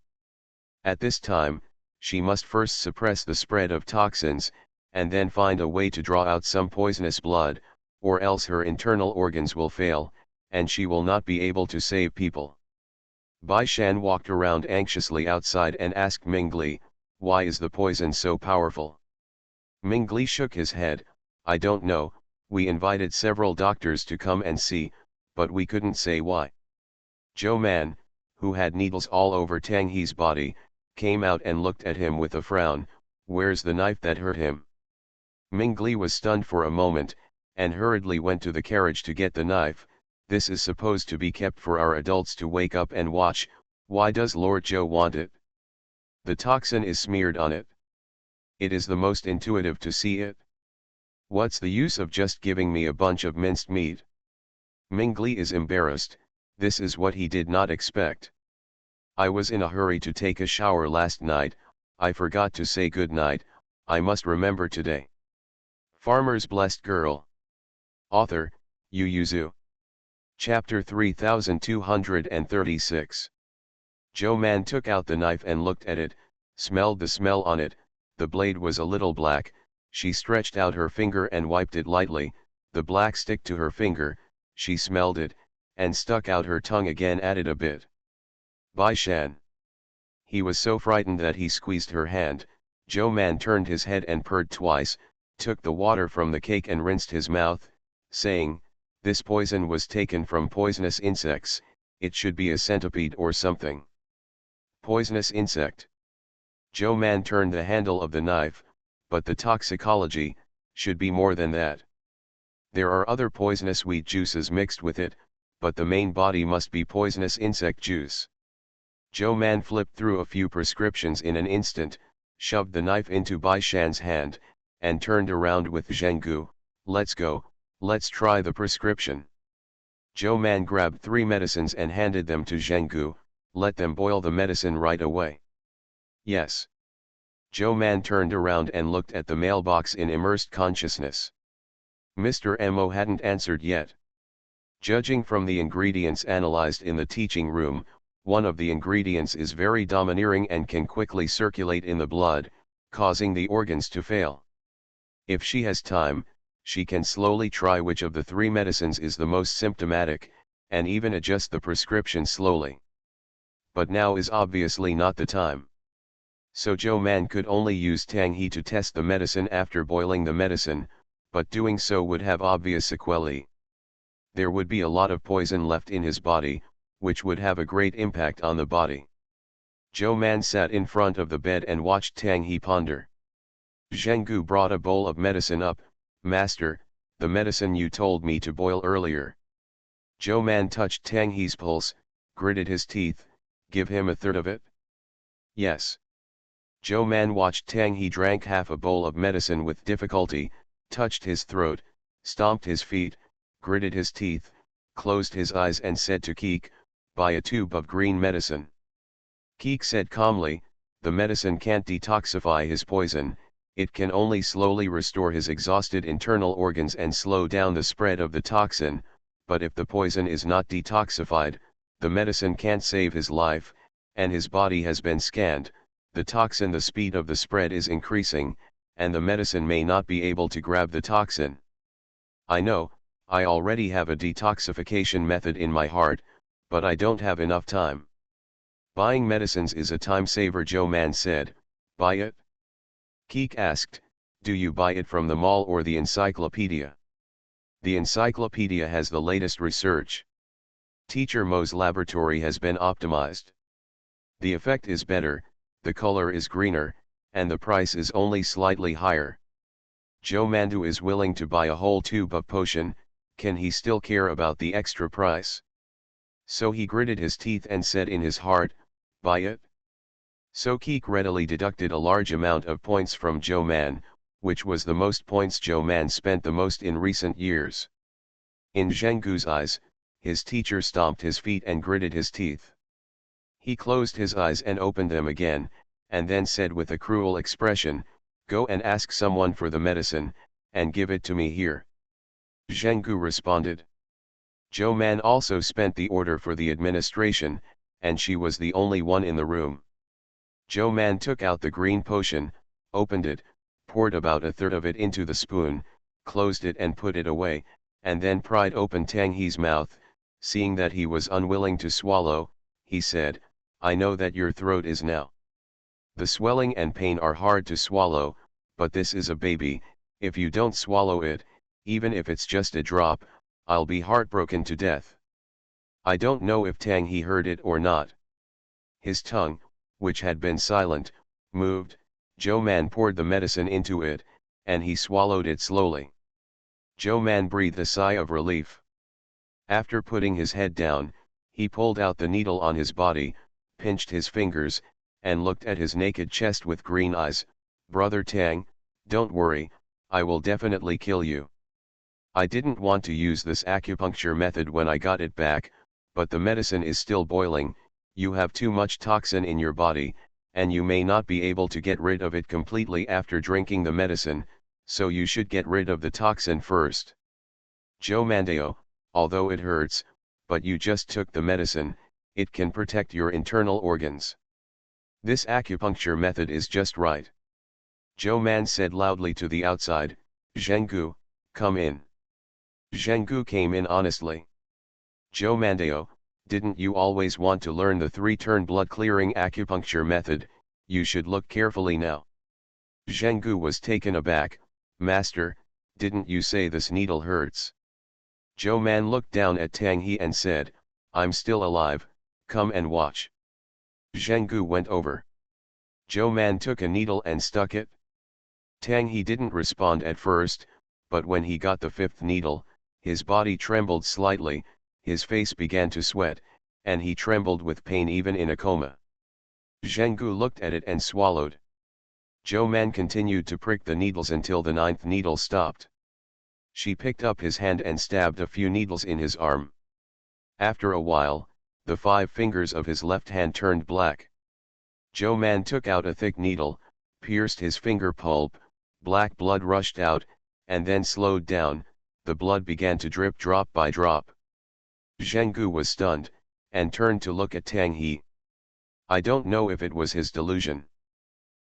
Speaker 1: At this time, she must first suppress the spread of toxins, and then find a way to draw out some poisonous blood, or else her internal organs will fail, and she will not be able to save people. Bai Shan walked around anxiously outside and asked Mingli, "Why is the poison so powerful?" Mingli shook his head, "I don't know, we invited several doctors to come and see, but we couldn't say why." Joe Man, who had needles all over Tang He's body, came out and looked at him with a frown, "Where's the knife that hurt him?" Mingli was stunned for a moment, and hurriedly went to the carriage to get the knife. "This is supposed to be kept for our adults to wake up and watch, why does Lord Joe want it? The toxin is smeared on it. It is the most intuitive to see it. What's the use of just giving me a bunch of minced meat?" Mingli is embarrassed, this is what he did not expect. "I was in a hurry to take a shower last night, I forgot to say good night, I must remember today." Farmer's Blessed Girl. Author, Yu Yuzu. Chapter 3236. Joe Man took out the knife and looked at it, smelled the smell on it, the blade was a little black, she stretched out her finger and wiped it lightly, the black stick to her finger, she smelled it, and stuck out her tongue again, added a bit. "Bai Shan." He was so frightened that he squeezed her hand. Joe Man turned his head and purred twice, took the water from the cake and rinsed his mouth, saying, "This poison was taken from poisonous insects, it should be a centipede or something." Poisonous insect. Joe Man turned the handle of the knife, but the toxicology should be more than that. There are other poisonous wheat juices mixed with it, but the main body must be poisonous insect juice. Joe Man flipped through a few prescriptions in an instant, shoved the knife into Bai Shan's hand, and turned around with Zheng Gu, "Let's go, let's try the prescription." Joe Man grabbed 3 medicines and handed them to Zheng Gu, "Let them boil the medicine right away." "Yes." Joe Man turned around and looked at the mailbox in immersed consciousness. Mr. Mo hadn't answered yet. Judging from the ingredients analyzed in the teaching room, one of the ingredients is very domineering and can quickly circulate in the blood, causing the organs to fail. If she has time, she can slowly try which of the 3 medicines is the most symptomatic, and even adjust the prescription slowly. But now is obviously not the time. So Joe Man could only use Tang He to test the medicine after boiling the medicine, but doing so would have obvious sequelae. There would be a lot of poison left in his body, which would have a great impact on the body. Joe Man sat in front of the bed and watched Tang He ponder. Zheng Gu brought a bowl of medicine up. "Master, the medicine you told me to boil earlier." Joe Man touched Tang He's pulse, gritted his teeth, "Give him a third of it?" "Yes." Joe Man watched Tang He drank half a bowl of medicine with difficulty, touched his throat, stomped his feet, gritted his teeth, closed his eyes and said to Keek, "Buy a tube of green medicine." Keek said calmly, "The medicine can't detoxify his poison, It can only slowly restore his exhausted internal organs and slow down the spread of the toxin, but if the poison is not detoxified, the medicine can't save his life, and his body has been scanned, the speed of the spread is increasing, and the medicine may not be able to grab the toxin. I know, I already have a detoxification method in my heart, but I don't have enough time. Buying medicines is a time saver, Joe Man said. Buy it? Keek asked, do you buy it from the mall or the encyclopedia? The encyclopedia has the latest research. Teacher Mo's laboratory has been optimized. The effect is better, the color is greener, and the price is only slightly higher. Joe Mandu is willing to buy a whole tube of potion, can he still care about the extra price? So he gritted his teeth and said in his heart, buy it? So Keek readily deducted a large amount of points from Joe Man, which was the most points Joe Man spent the most in recent years. In Zhenggu's eyes, his teacher stomped his feet and gritted his teeth. He closed his eyes and opened them again, and then said with a cruel expression, go and ask someone for the medicine, and give it to me here. Zhenggu responded. Joe Man also spent the order for the administration, and she was the only one in the room. Joe Man took out the green potion, opened it, poured about a third of it into the spoon, closed it and put it away, and then pried open Tang He's mouth. Seeing that he was unwilling to swallow, he said, I know that your throat is now. The swelling and pain are hard to swallow, but this is a baby, if you don't swallow it, even if it's just a drop, I'll be heartbroken to death. I don't know if Tang He heard it or not. His tongue, which had been silent, moved. Joe Man poured the medicine into it, and he swallowed it slowly. Joe Man breathed a sigh of relief. After putting his head down, he pulled out the needle on his body, pinched his fingers, and looked at his naked chest with green eyes. Brother Tang, don't worry, I will definitely kill you. I didn't want to use this acupuncture method when I got it back, but the medicine is still boiling, you have too much toxin in your body, and you may not be able to get rid of it completely after drinking the medicine, so you should get rid of the toxin first. Joe Mandeo, although it hurts, but you just took the medicine, it can protect your internal organs. This acupuncture method is just right. Joe Man said loudly to the outside, Zhenggu, come in. Zhenggu came in honestly. Joe Mandeo, didn't you always want to learn the 3-turn blood clearing acupuncture method? You should look carefully now. Zhenggu was taken aback, Master, didn't you say this needle hurts? Joe Man looked down at Tang He and said, I'm still alive, come and watch. Zhenggu went over. Joe Man took a needle and stuck it. Tang He didn't respond at first, but when he got the 5th needle, his body trembled slightly, his face began to sweat, and he trembled with pain even in a coma. Zhenggu looked at it and swallowed. Joe Man continued to prick the needles until the 9th needle stopped. She picked up his hand and stabbed a few needles in his arm. After a while, the 5 fingers of his left hand turned black. Joe Man took out a thick needle, pierced his finger pulp, black blood rushed out, and then slowed down, the blood began to drip drop by drop. Zhenggu was stunned, and turned to look at Tang He. I don't know if it was his delusion.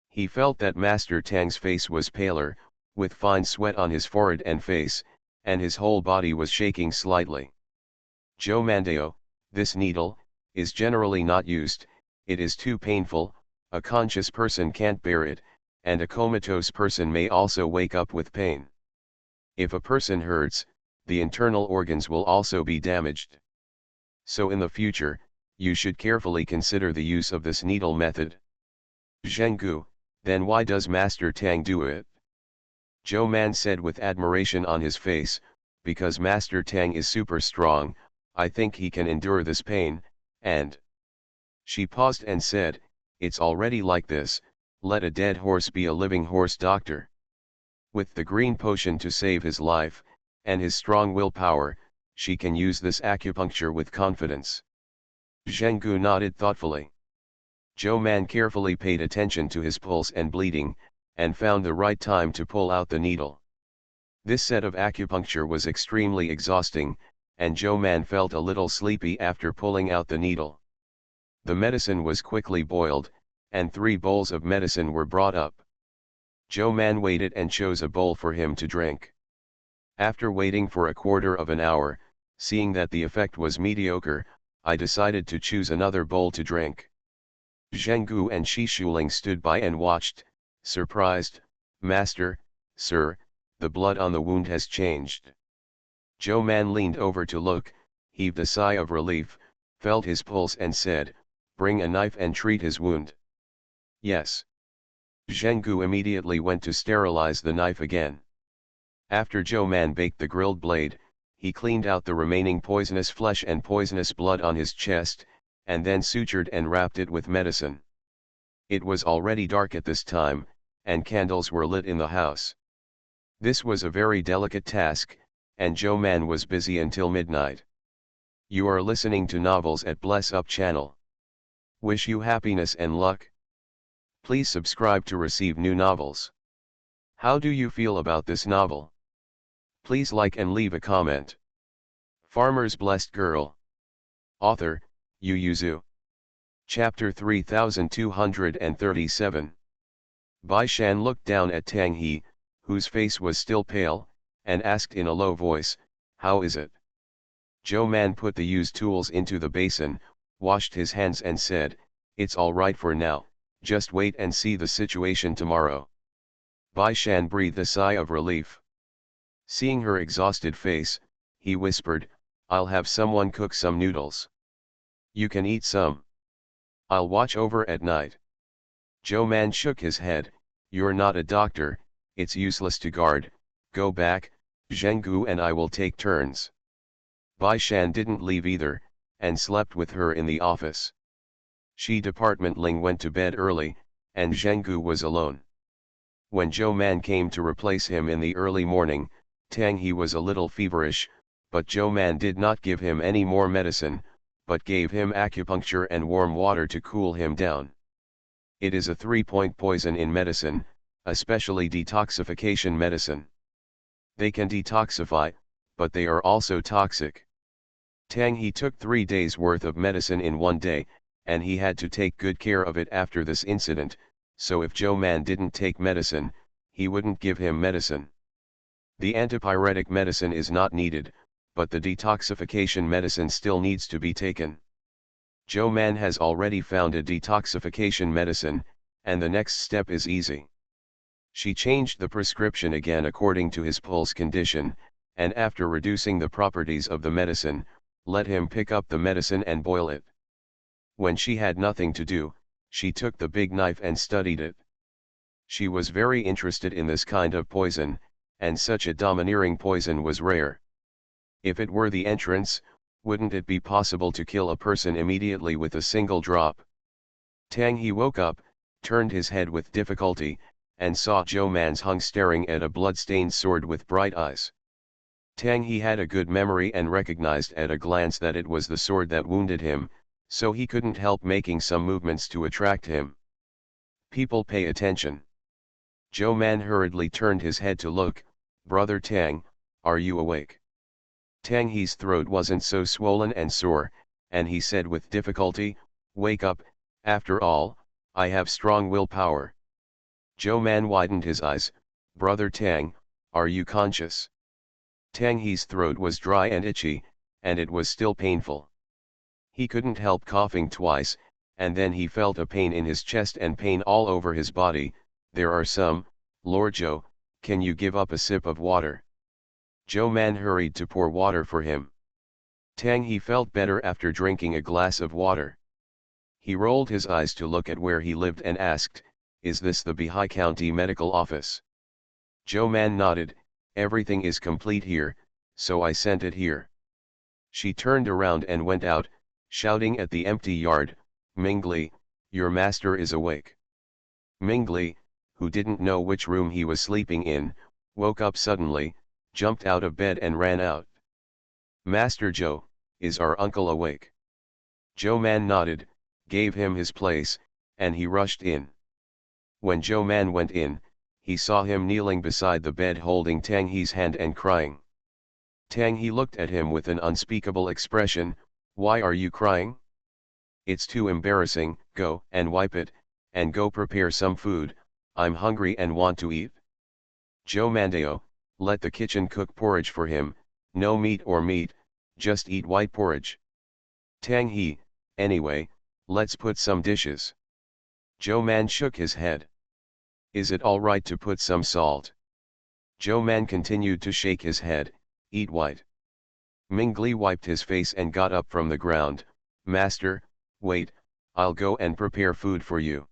Speaker 1: He felt that Master Tang's face was paler, with fine sweat on his forehead and face, and his whole body was shaking slightly. Joe Mandeo, this needle, is generally not used, it is too painful, a conscious person can't bear it, and a comatose person may also wake up with pain. If a person hurts, the internal organs will also be damaged. So in the future, you should carefully consider the use of this needle method. Zhenggu, then why does Master Tang do it? Joe Man said with admiration on his face, because Master Tang is super strong, I think he can endure this pain, and... She paused and said, it's already like this, let a dead horse be a living horse, doctor. With the green potion to save his life, and his strong willpower, she can use this acupuncture with confidence. Zhenggu nodded thoughtfully. Joe Man carefully paid attention to his pulse and bleeding, and found the right time to pull out the needle. This set of acupuncture was extremely exhausting, and Joe Man felt a little sleepy after pulling out the needle. The medicine was quickly boiled, and 3 bowls of medicine were brought up. Joe Man waited and chose a bowl for him to drink. After waiting for a quarter of an hour, seeing that the effect was mediocre, I decided to choose another bowl to drink. Zhenggu and Shi Shuling stood by and watched, surprised. "Master, sir, the blood on the wound has changed." Joe Man leaned over to look, heaved a sigh of relief, felt his pulse and said, "Bring a knife and treat his wound." "Yes." Zhenggu immediately went to sterilize the knife again. After Joe Man baked the grilled blade, he cleaned out the remaining poisonous flesh and poisonous blood on his chest, and then sutured and wrapped it with medicine. It was already dark at this time, and candles were lit in the house. This was a very delicate task, and Joe Man was busy until midnight. You are listening to Novels at Bless Up channel. Wish you happiness and luck. Please subscribe to receive new novels. How do you feel about this novel? Please like and leave a comment. Farmer's Blessed Girl. Author, Yu Yuzu. Chapter 3237. Bai Shan looked down at Tang He, whose face was still pale, and asked in a low voice, "How is it?" Joe Man put the used tools into the basin, washed his hands and said, "It's all right for now, just wait and see the situation tomorrow." Bai Shan breathed a sigh of relief. Seeing her exhausted face, he whispered, "I'll have someone cook some noodles. You can eat some. I'll watch over at night." Joe Man shook his head, "You're not a doctor, it's useless to guard, go back, Zhenggu and I will take turns." Bai Shan didn't leave either, and slept with her in the office. Shi Department Ling went to bed early, and Zhenggu was alone. When Joe Man came to replace him in the early morning, Tang He was a little feverish, but Joe Man did not give him any more medicine, but gave him acupuncture and warm water to cool him down. It is a 3-point poison in medicine, especially detoxification medicine. They can detoxify, but they are also toxic. Tang He took 3 days' worth of medicine in one day, and he had to take good care of it after this incident, so if Joe Man didn't take medicine, he wouldn't give him medicine. The antipyretic medicine is not needed, but the detoxification medicine still needs to be taken. Joe Man has already found a detoxification medicine, and the next step is easy. She changed the prescription again according to his pulse condition, and after reducing the properties of the medicine, let him pick up the medicine and boil it. When she had nothing to do, she took the big knife and studied it. She was very interested in this kind of poison, and such a domineering poison was rare. If it were the entrance, wouldn't it be possible to kill a person immediately with a single drop? Tang He woke up, turned his head with difficulty, and saw Joe Man's hung staring at a blood-stained sword with bright eyes. Tang He had a good memory and recognized at a glance that it was the sword that wounded him, so he couldn't help making some movements to attract him. People pay attention. Joe Man hurriedly turned his head to look. "Brother Tang, are you awake?" Tang He's throat wasn't so swollen and sore, and he said with difficulty, "Wake up, after all, I have strong willpower." Joe Man widened his eyes. "Brother Tang, are you conscious?" Tang He's throat was dry and itchy, and it was still painful. He couldn't help coughing twice, and then he felt a pain in his chest and pain all over his body. "There are some, Lord Joe, can you give up a sip of water?" Joe Man hurried to pour water for him. Tang He felt better after drinking a glass of water. He rolled his eyes to look at where he lived and asked, "Is this the Bihai County Medical Office?" Joe Man nodded. "Everything is complete here, so I sent it here." She turned around and went out, shouting at the empty yard, "Mingli, your master is awake." Mingli, who didn't know which room he was sleeping in, woke up suddenly, jumped out of bed and ran out. "Master Joe, is our uncle awake?" Joe Man nodded, gave him his place, and he rushed in. When Joe Man went in, he saw him kneeling beside the bed holding Tang He's hand and crying. Tang He looked at him with an unspeakable expression. Why are you crying? It's too embarrassing. Go and wipe it, and go prepare some food. I'm hungry and want to eat. Joe Mandeo, let the kitchen cook porridge for him. No meat or meat, just eat white porridge. Tang He, anyway, let's put some dishes. Joe Man shook his head. Is it all right to put some salt? Joe Man continued to shake his head. Eat white. Mingli wiped his face and got up from the ground. Master, wait, I'll go and prepare food for you.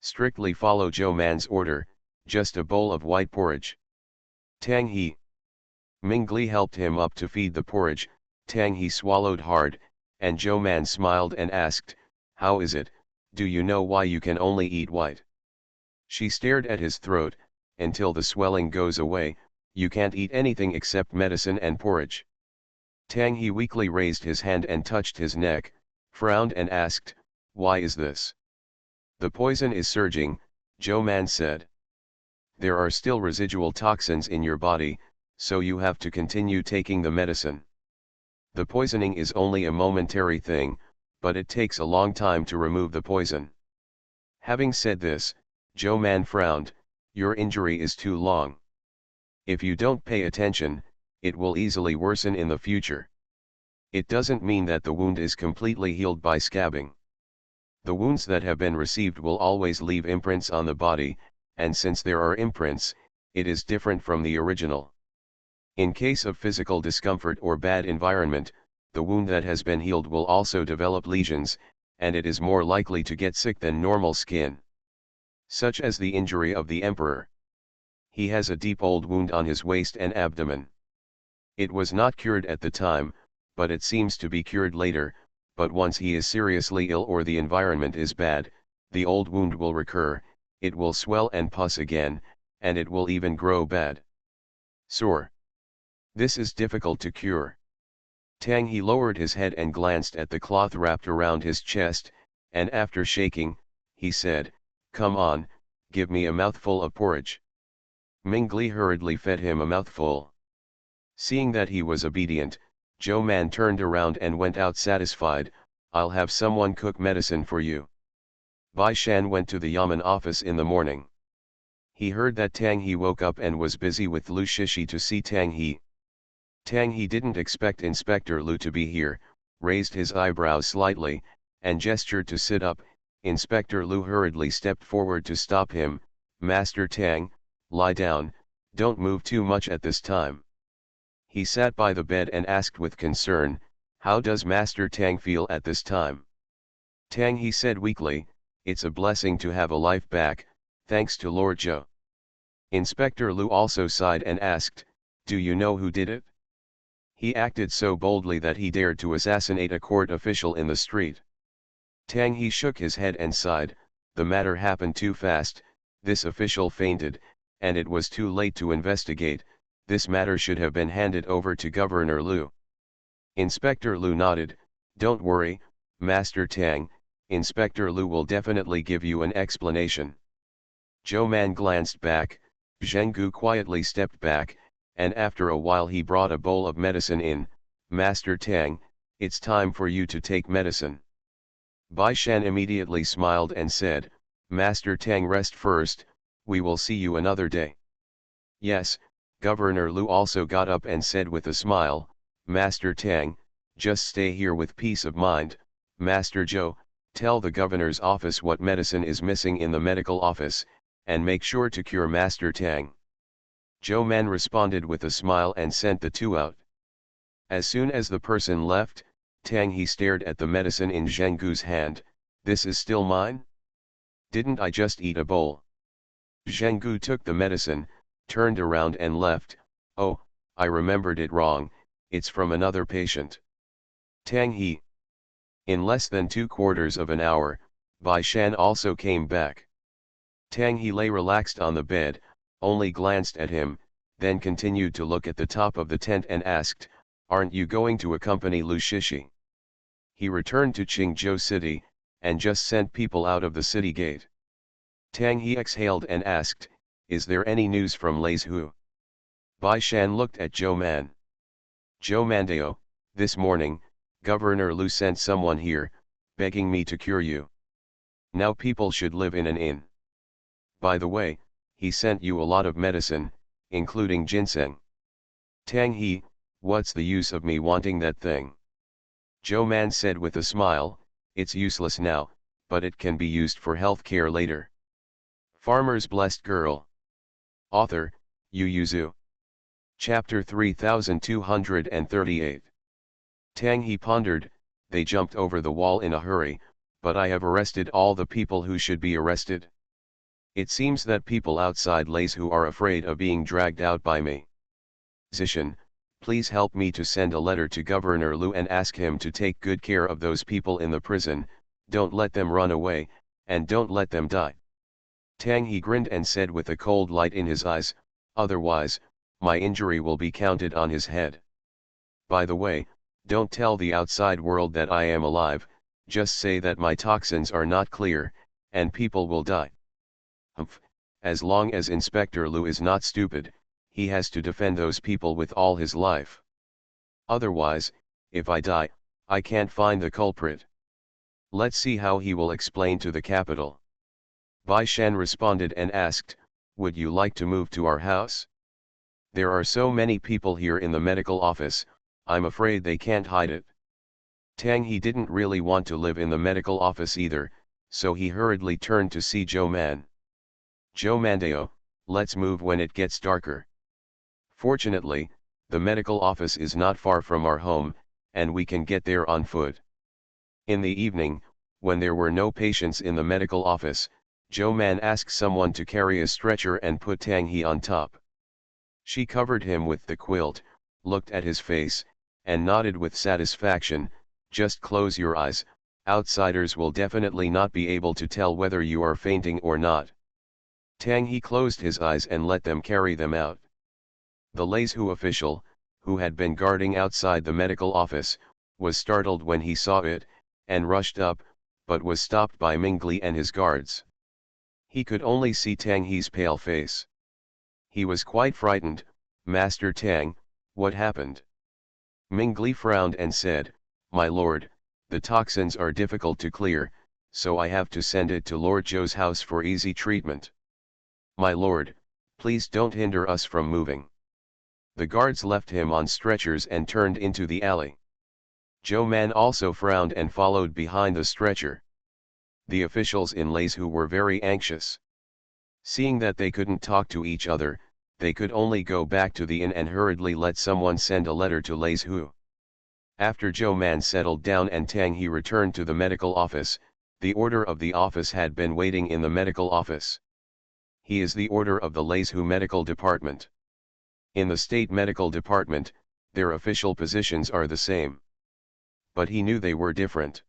Speaker 1: Strictly follow Joe Man's order, just a bowl of white porridge. Tang He. Mingli helped him up to feed the porridge. Tang He swallowed hard, and Joe Man smiled and asked, how is it, do you know why you can only eat white? She stared at his throat, until the swelling goes away. You can't eat anything except medicine and porridge. Tang He weakly raised his hand and touched his neck, frowned and asked, why is this? The poison is surging, Joe Man said. There are still residual toxins in your body, so you have to continue taking the medicine. The poisoning is only a momentary thing, but it takes a long time to remove the poison. Having said this, Joe Man frowned. Your injury is too long. If you don't pay attention, it will easily worsen in the future. It doesn't mean that the wound is completely healed by scabbing. The wounds that have been received will always leave imprints on the body, and since there are imprints, it is different from the original. In case of physical discomfort or bad environment, the wound that has been healed will also develop lesions, and it is more likely to get sick than normal skin. Such as the injury of the emperor. He has a deep old wound on his waist and abdomen. It was not cured at the time, but it seems to be cured later, but once he is seriously ill or the environment is bad, the old wound will recur, it will swell and pus again, and it will even grow bad. Sore. This is difficult to cure. Tang He lowered his head and glanced at the cloth wrapped around his chest, and after shaking, he said, come on, give me a mouthful of porridge. Mingli hurriedly fed him a mouthful. Seeing that he was obedient, Joe Man turned around and went out satisfied. I'll have someone cook medicine for you. Bai Shan went to the Yamen office in the morning. He heard that Tang He woke up and was busy with Lu Shishi to see Tang He. Tang He didn't expect Inspector Lu to be here, raised his eyebrows slightly, and gestured to sit up. Inspector Lu hurriedly stepped forward to stop him. Master Tang, lie down, don't move too much at this time. He sat by the bed and asked with concern, how does Master Tang feel at this time? Tang He said weakly, it's a blessing to have a life back, thanks to Lord Zhou. Inspector Lu also sighed and asked, do you know who did it? He acted so boldly that he dared to assassinate a court official in the street. Tang He shook his head and sighed, the matter happened too fast, this official fainted, and it was too late to investigate, this matter should have been handed over to Governor Lu. Inspector Lu nodded, don't worry, Master Tang, Inspector Lu will definitely give you an explanation. Zhou Man glanced back, Zhenggu quietly stepped back, and after a while he brought a bowl of medicine in. Master Tang, it's time for you to take medicine. Bai Shan immediately smiled and said, Master Tang, rest first, we will see you another day. Yes, Governor Lu also got up and said with a smile, Master Tang, just stay here with peace of mind. Master Zhou, tell the governor's office what medicine is missing in the medical office, and make sure to cure Master Tang. Zhou Man responded with a smile and sent the two out. As soon as the person left, Tang He stared at the medicine in Zhenggu's hand. This is still mine? Didn't I just eat a bowl? Zhenggu took the medicine, turned around and left. Oh, I remembered it wrong, it's from another patient. Tang He. In less than 2/4 of an hour, Bai Shan also came back. Tang He lay relaxed on the bed, only glanced at him, then continued to look at the top of the tent and asked, aren't you going to accompany Lu Shishi? He returned to Qingzhou City, and just sent people out of the city gate. Tang He exhaled and asked, is there any news from Lais Hu? Bai Shan looked at Zhou Man. Zhou Mandao, this morning, Governor Lu sent someone here, begging me to cure you. Now people should live in an inn. By the way, he sent you a lot of medicine, including ginseng. Tang He, what's the use of me wanting that thing? Zhou Man said with a smile, it's useless now, but it can be used for health care later. Farmer's Blessed Girl. Author, Yu Yuzu. Chapter 3238. Tang He pondered, they jumped over the wall in a hurry, but I have arrested all the people who should be arrested. It seems that people outside Lais who are afraid of being dragged out by me. Zishan, please help me to send a letter to Governor Lu and ask him to take good care of those people in the prison, don't let them run away, and don't let them die. Tang He grinned and said with a cold light in his eyes, otherwise, my injury will be counted on his head. By the way, don't tell the outside world that I am alive, just say that my toxins are not clear, and people will die. Humph, as long as Inspector Lu is not stupid, he has to defend those people with all his life. Otherwise, if I die, I can't find the culprit. Let's see how he will explain to the capital. Bai Shan responded and asked, would you like to move to our house? There are so many people here in the medical office, I'm afraid they can't hide it. Tang He didn't really want to live in the medical office either, so he hurriedly turned to see Zhou Man. Zhou Mandao, let's move when it gets darker. Fortunately, the medical office is not far from our home, and we can get there on foot. In the evening, when there were no patients in the medical office, Zhou Man asked someone to carry a stretcher and put Tang He on top. She covered him with the quilt, looked at his face, and nodded with satisfaction, just close your eyes, outsiders will definitely not be able to tell whether you are fainting or not. Tang He closed his eyes and let them carry them out. The Lais Hu official, who had been guarding outside the medical office, was startled when he saw it, and rushed up, but was stopped by Mingli and his guards. He could only see Tang He's pale face. He was quite frightened. Master Tang, what happened? Mingli frowned and said, my lord, the toxins are difficult to clear, so I have to send it to Lord Zhou's house for easy treatment. My lord, please don't hinder us from moving. The guards left him on stretchers and turned into the alley. Zhou Man also frowned and followed behind the stretcher. The officials in Lais Hu were very anxious. Seeing that they couldn't talk to each other, they could only go back to the inn and hurriedly let someone send a letter to Lais Hu. After Zhou Man settled down and Tang He returned to the medical office, the order of the office had been waiting in the medical office. He is the order of the Lais Hu Medical Department. In the State Medical Department, their official positions are the same. But he knew they were different.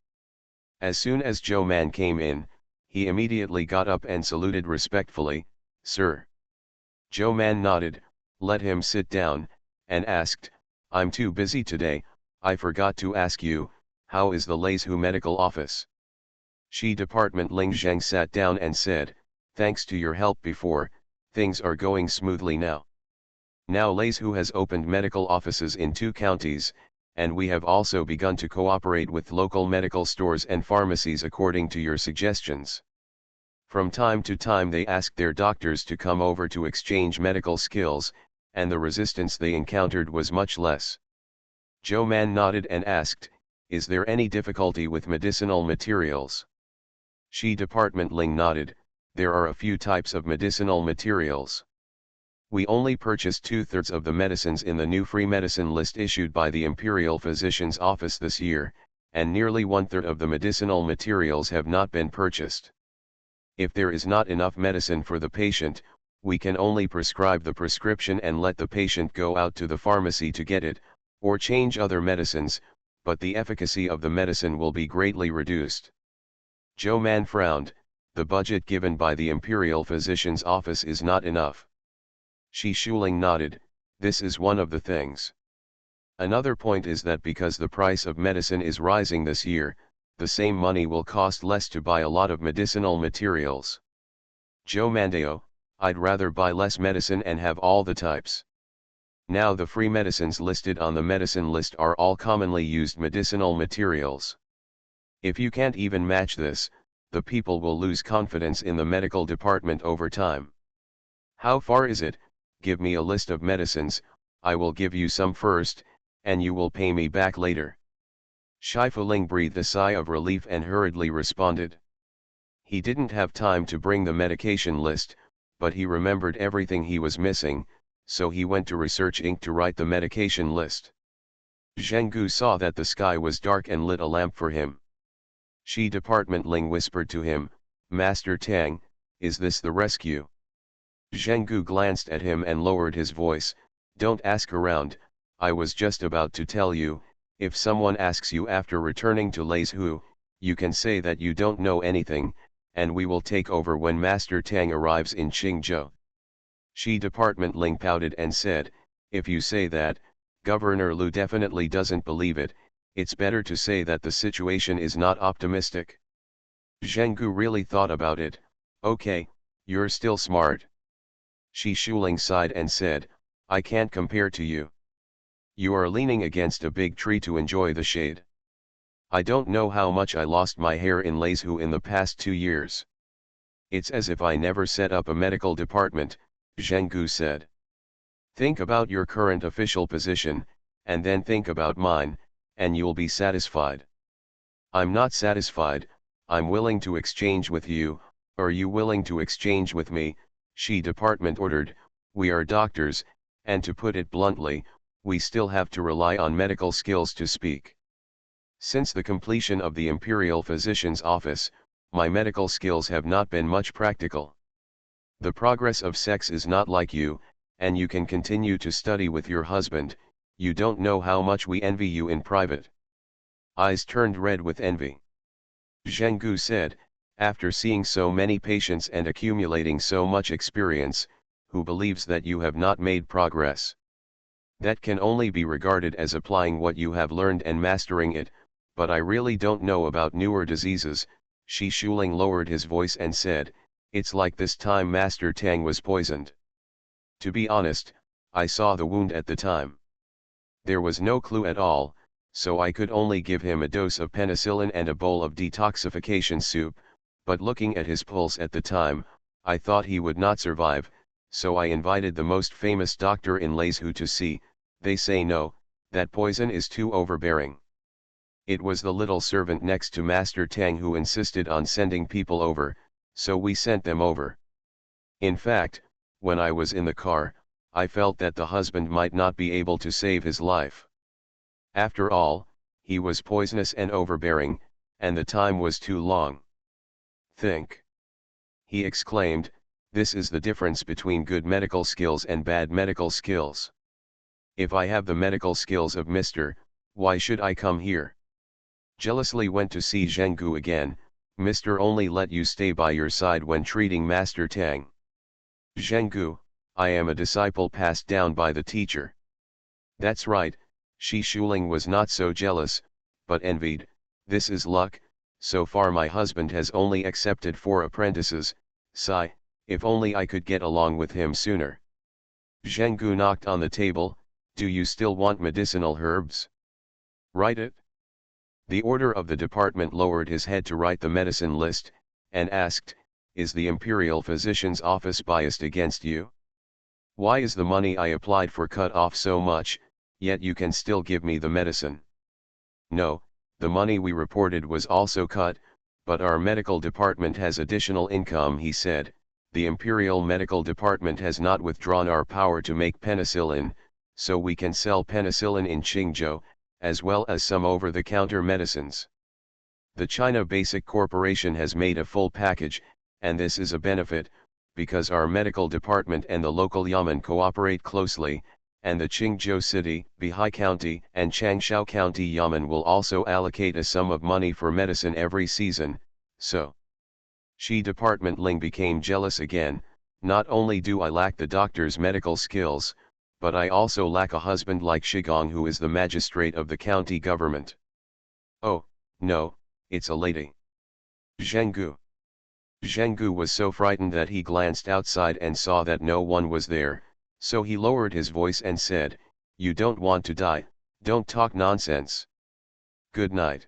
Speaker 1: As soon as Zhou Man came in, he immediately got up and saluted respectfully, Sir. Zhou Man nodded, let him sit down, and asked, I'm too busy today, I forgot to ask you, how is the Lais Hu Medical Office? Shi Department Ling Zheng sat down and said, thanks to your help before, things are going smoothly now. Now Lais Hu has opened medical offices in 2 counties, and we have also begun to cooperate with local medical stores and pharmacies according to your suggestions. From time to time they ask their doctors to come over to exchange medical skills, and the resistance they encountered was much less. Zhou Man nodded and asked, is there any difficulty with medicinal materials? Shi Department Ling nodded, there are a few types of medicinal materials. We only purchased 2/3 of the medicines in the new free medicine list issued by the Imperial Physician's Office this year, and nearly 1/3 of the medicinal materials have not been purchased. If there is not enough medicine for the patient, we can only prescribe the prescription and let the patient go out to the pharmacy to get it, or change other medicines, but the efficacy of the medicine will be greatly reduced. Zhou Man frowned, the budget given by the Imperial Physician's Office is not enough. Shi Shuling nodded, this is one of the things. Another point is that because the price of medicine is rising this year, the same money will cost less to buy a lot of medicinal materials. Zhou Mandao, I'd rather buy less medicine and have all the types. Now the free medicines listed on the medicine list are all commonly used medicinal materials. If you can't even match this, the people will lose confidence in the medical department over time. How far is it? Give me a list of medicines, I will give you some first, and you will pay me back later. Shi Fuling breathed a sigh of relief and hurriedly responded. He didn't have time to bring the medication list, but he remembered everything he was missing, so he went to research ink to write the medication list. Zhenggu saw that the sky was dark and lit a lamp for him. Shi Department Ling whispered to him, "Master Tang, is this the rescue?" Zhenggu glanced at him and lowered his voice, "Don't ask around, I was just about to tell you, if someone asks you after returning to Leizhu, you can say that you don't know anything, and we will take over when Master Tang arrives in Qingzhou." Shi Department Ling pouted and said, "If you say that, Governor Lu definitely doesn't believe it, it's better to say that the situation is not optimistic." Zhenggu really thought about it. "Okay, you're still smart." Shi Shuling sighed and said, "I can't compare to you. You are leaning against a big tree to enjoy the shade. I don't know how much I lost my hair in Leizhu in the past 2 years. It's as if I never set up a medical department," Zhenggu said. "Think about your current official position, and then think about mine, and you'll be satisfied." "I'm not satisfied, I'm willing to exchange with you, are you willing to exchange with me?" Shi Department ordered. "We are doctors, and to put it bluntly, we still have to rely on medical skills to speak. Since the completion of the Imperial Physician's Office, my medical skills have not been much practical. The progress of sex is not like you, and you can continue to study with your husband, you don't know how much we envy you in private." Eyes turned red with envy. Zhenggu said, "After seeing so many patients and accumulating so much experience, who believes that you have not made progress? That can only be regarded as applying what you have learned and mastering it, but I really don't know about newer diseases." Shi Shuling lowered his voice and said, "It's like this time Master Tang was poisoned. To be honest, I saw the wound at the time. There was no clue at all, so I could only give him a dose of penicillin and a bowl of detoxification soup, but looking at his pulse at the time, I thought he would not survive, so I invited the most famous doctor in Leizhu to see. They say no, that poison is too overbearing. It was the little servant next to Master Tang who insisted on sending people over, so we sent them over. In fact, when I was in the car, I felt that the husband might not be able to save his life. After all, he was poisonous and overbearing, and the time was too long. Think!" He exclaimed, "This is the difference between good medical skills and bad medical skills. If I have the medical skills of Mr., why should I come here?" Jealously went to see Zhenggu again, "Mr. only let you stay by your side when treating Master Tang." "Zhenggu, I am a disciple passed down by the teacher." "That's right," Shi Shuling was not so jealous, but envied, "This is luck, so far my husband has only accepted 4 apprentices, sigh, if only I could get along with him sooner." Zhenggu knocked on the table, "Do you still want medicinal herbs? Write it." The order of the department lowered his head to write the medicine list, and asked, "Is the Imperial Physician's Office biased against you? Why is the money I applied for cut off so much, yet you can still give me the medicine?" "No, the money we reported was also cut, but our medical department has additional income," he said. "The Imperial Medical Department has not withdrawn our power to make penicillin, so we can sell penicillin in Qingzhou, as well as some over-the-counter medicines. The China Basic Corporation has made a full package, and this is a benefit, because our medical department and the local yamen cooperate closely, and the Qingzhou City, Bihai County and Changsha County yamen will also allocate a sum of money for medicine every season, so." Shi Department Ling became jealous again, "Not only do I lack the doctor's medical skills, but I also lack a husband like Shigong who is the magistrate of the county government." "Oh, no, it's a lady." "Zhenggu." Zhenggu was so frightened that he glanced outside and saw that no one was there, so he lowered his voice and said, "You don't want to die, don't talk nonsense. Good night."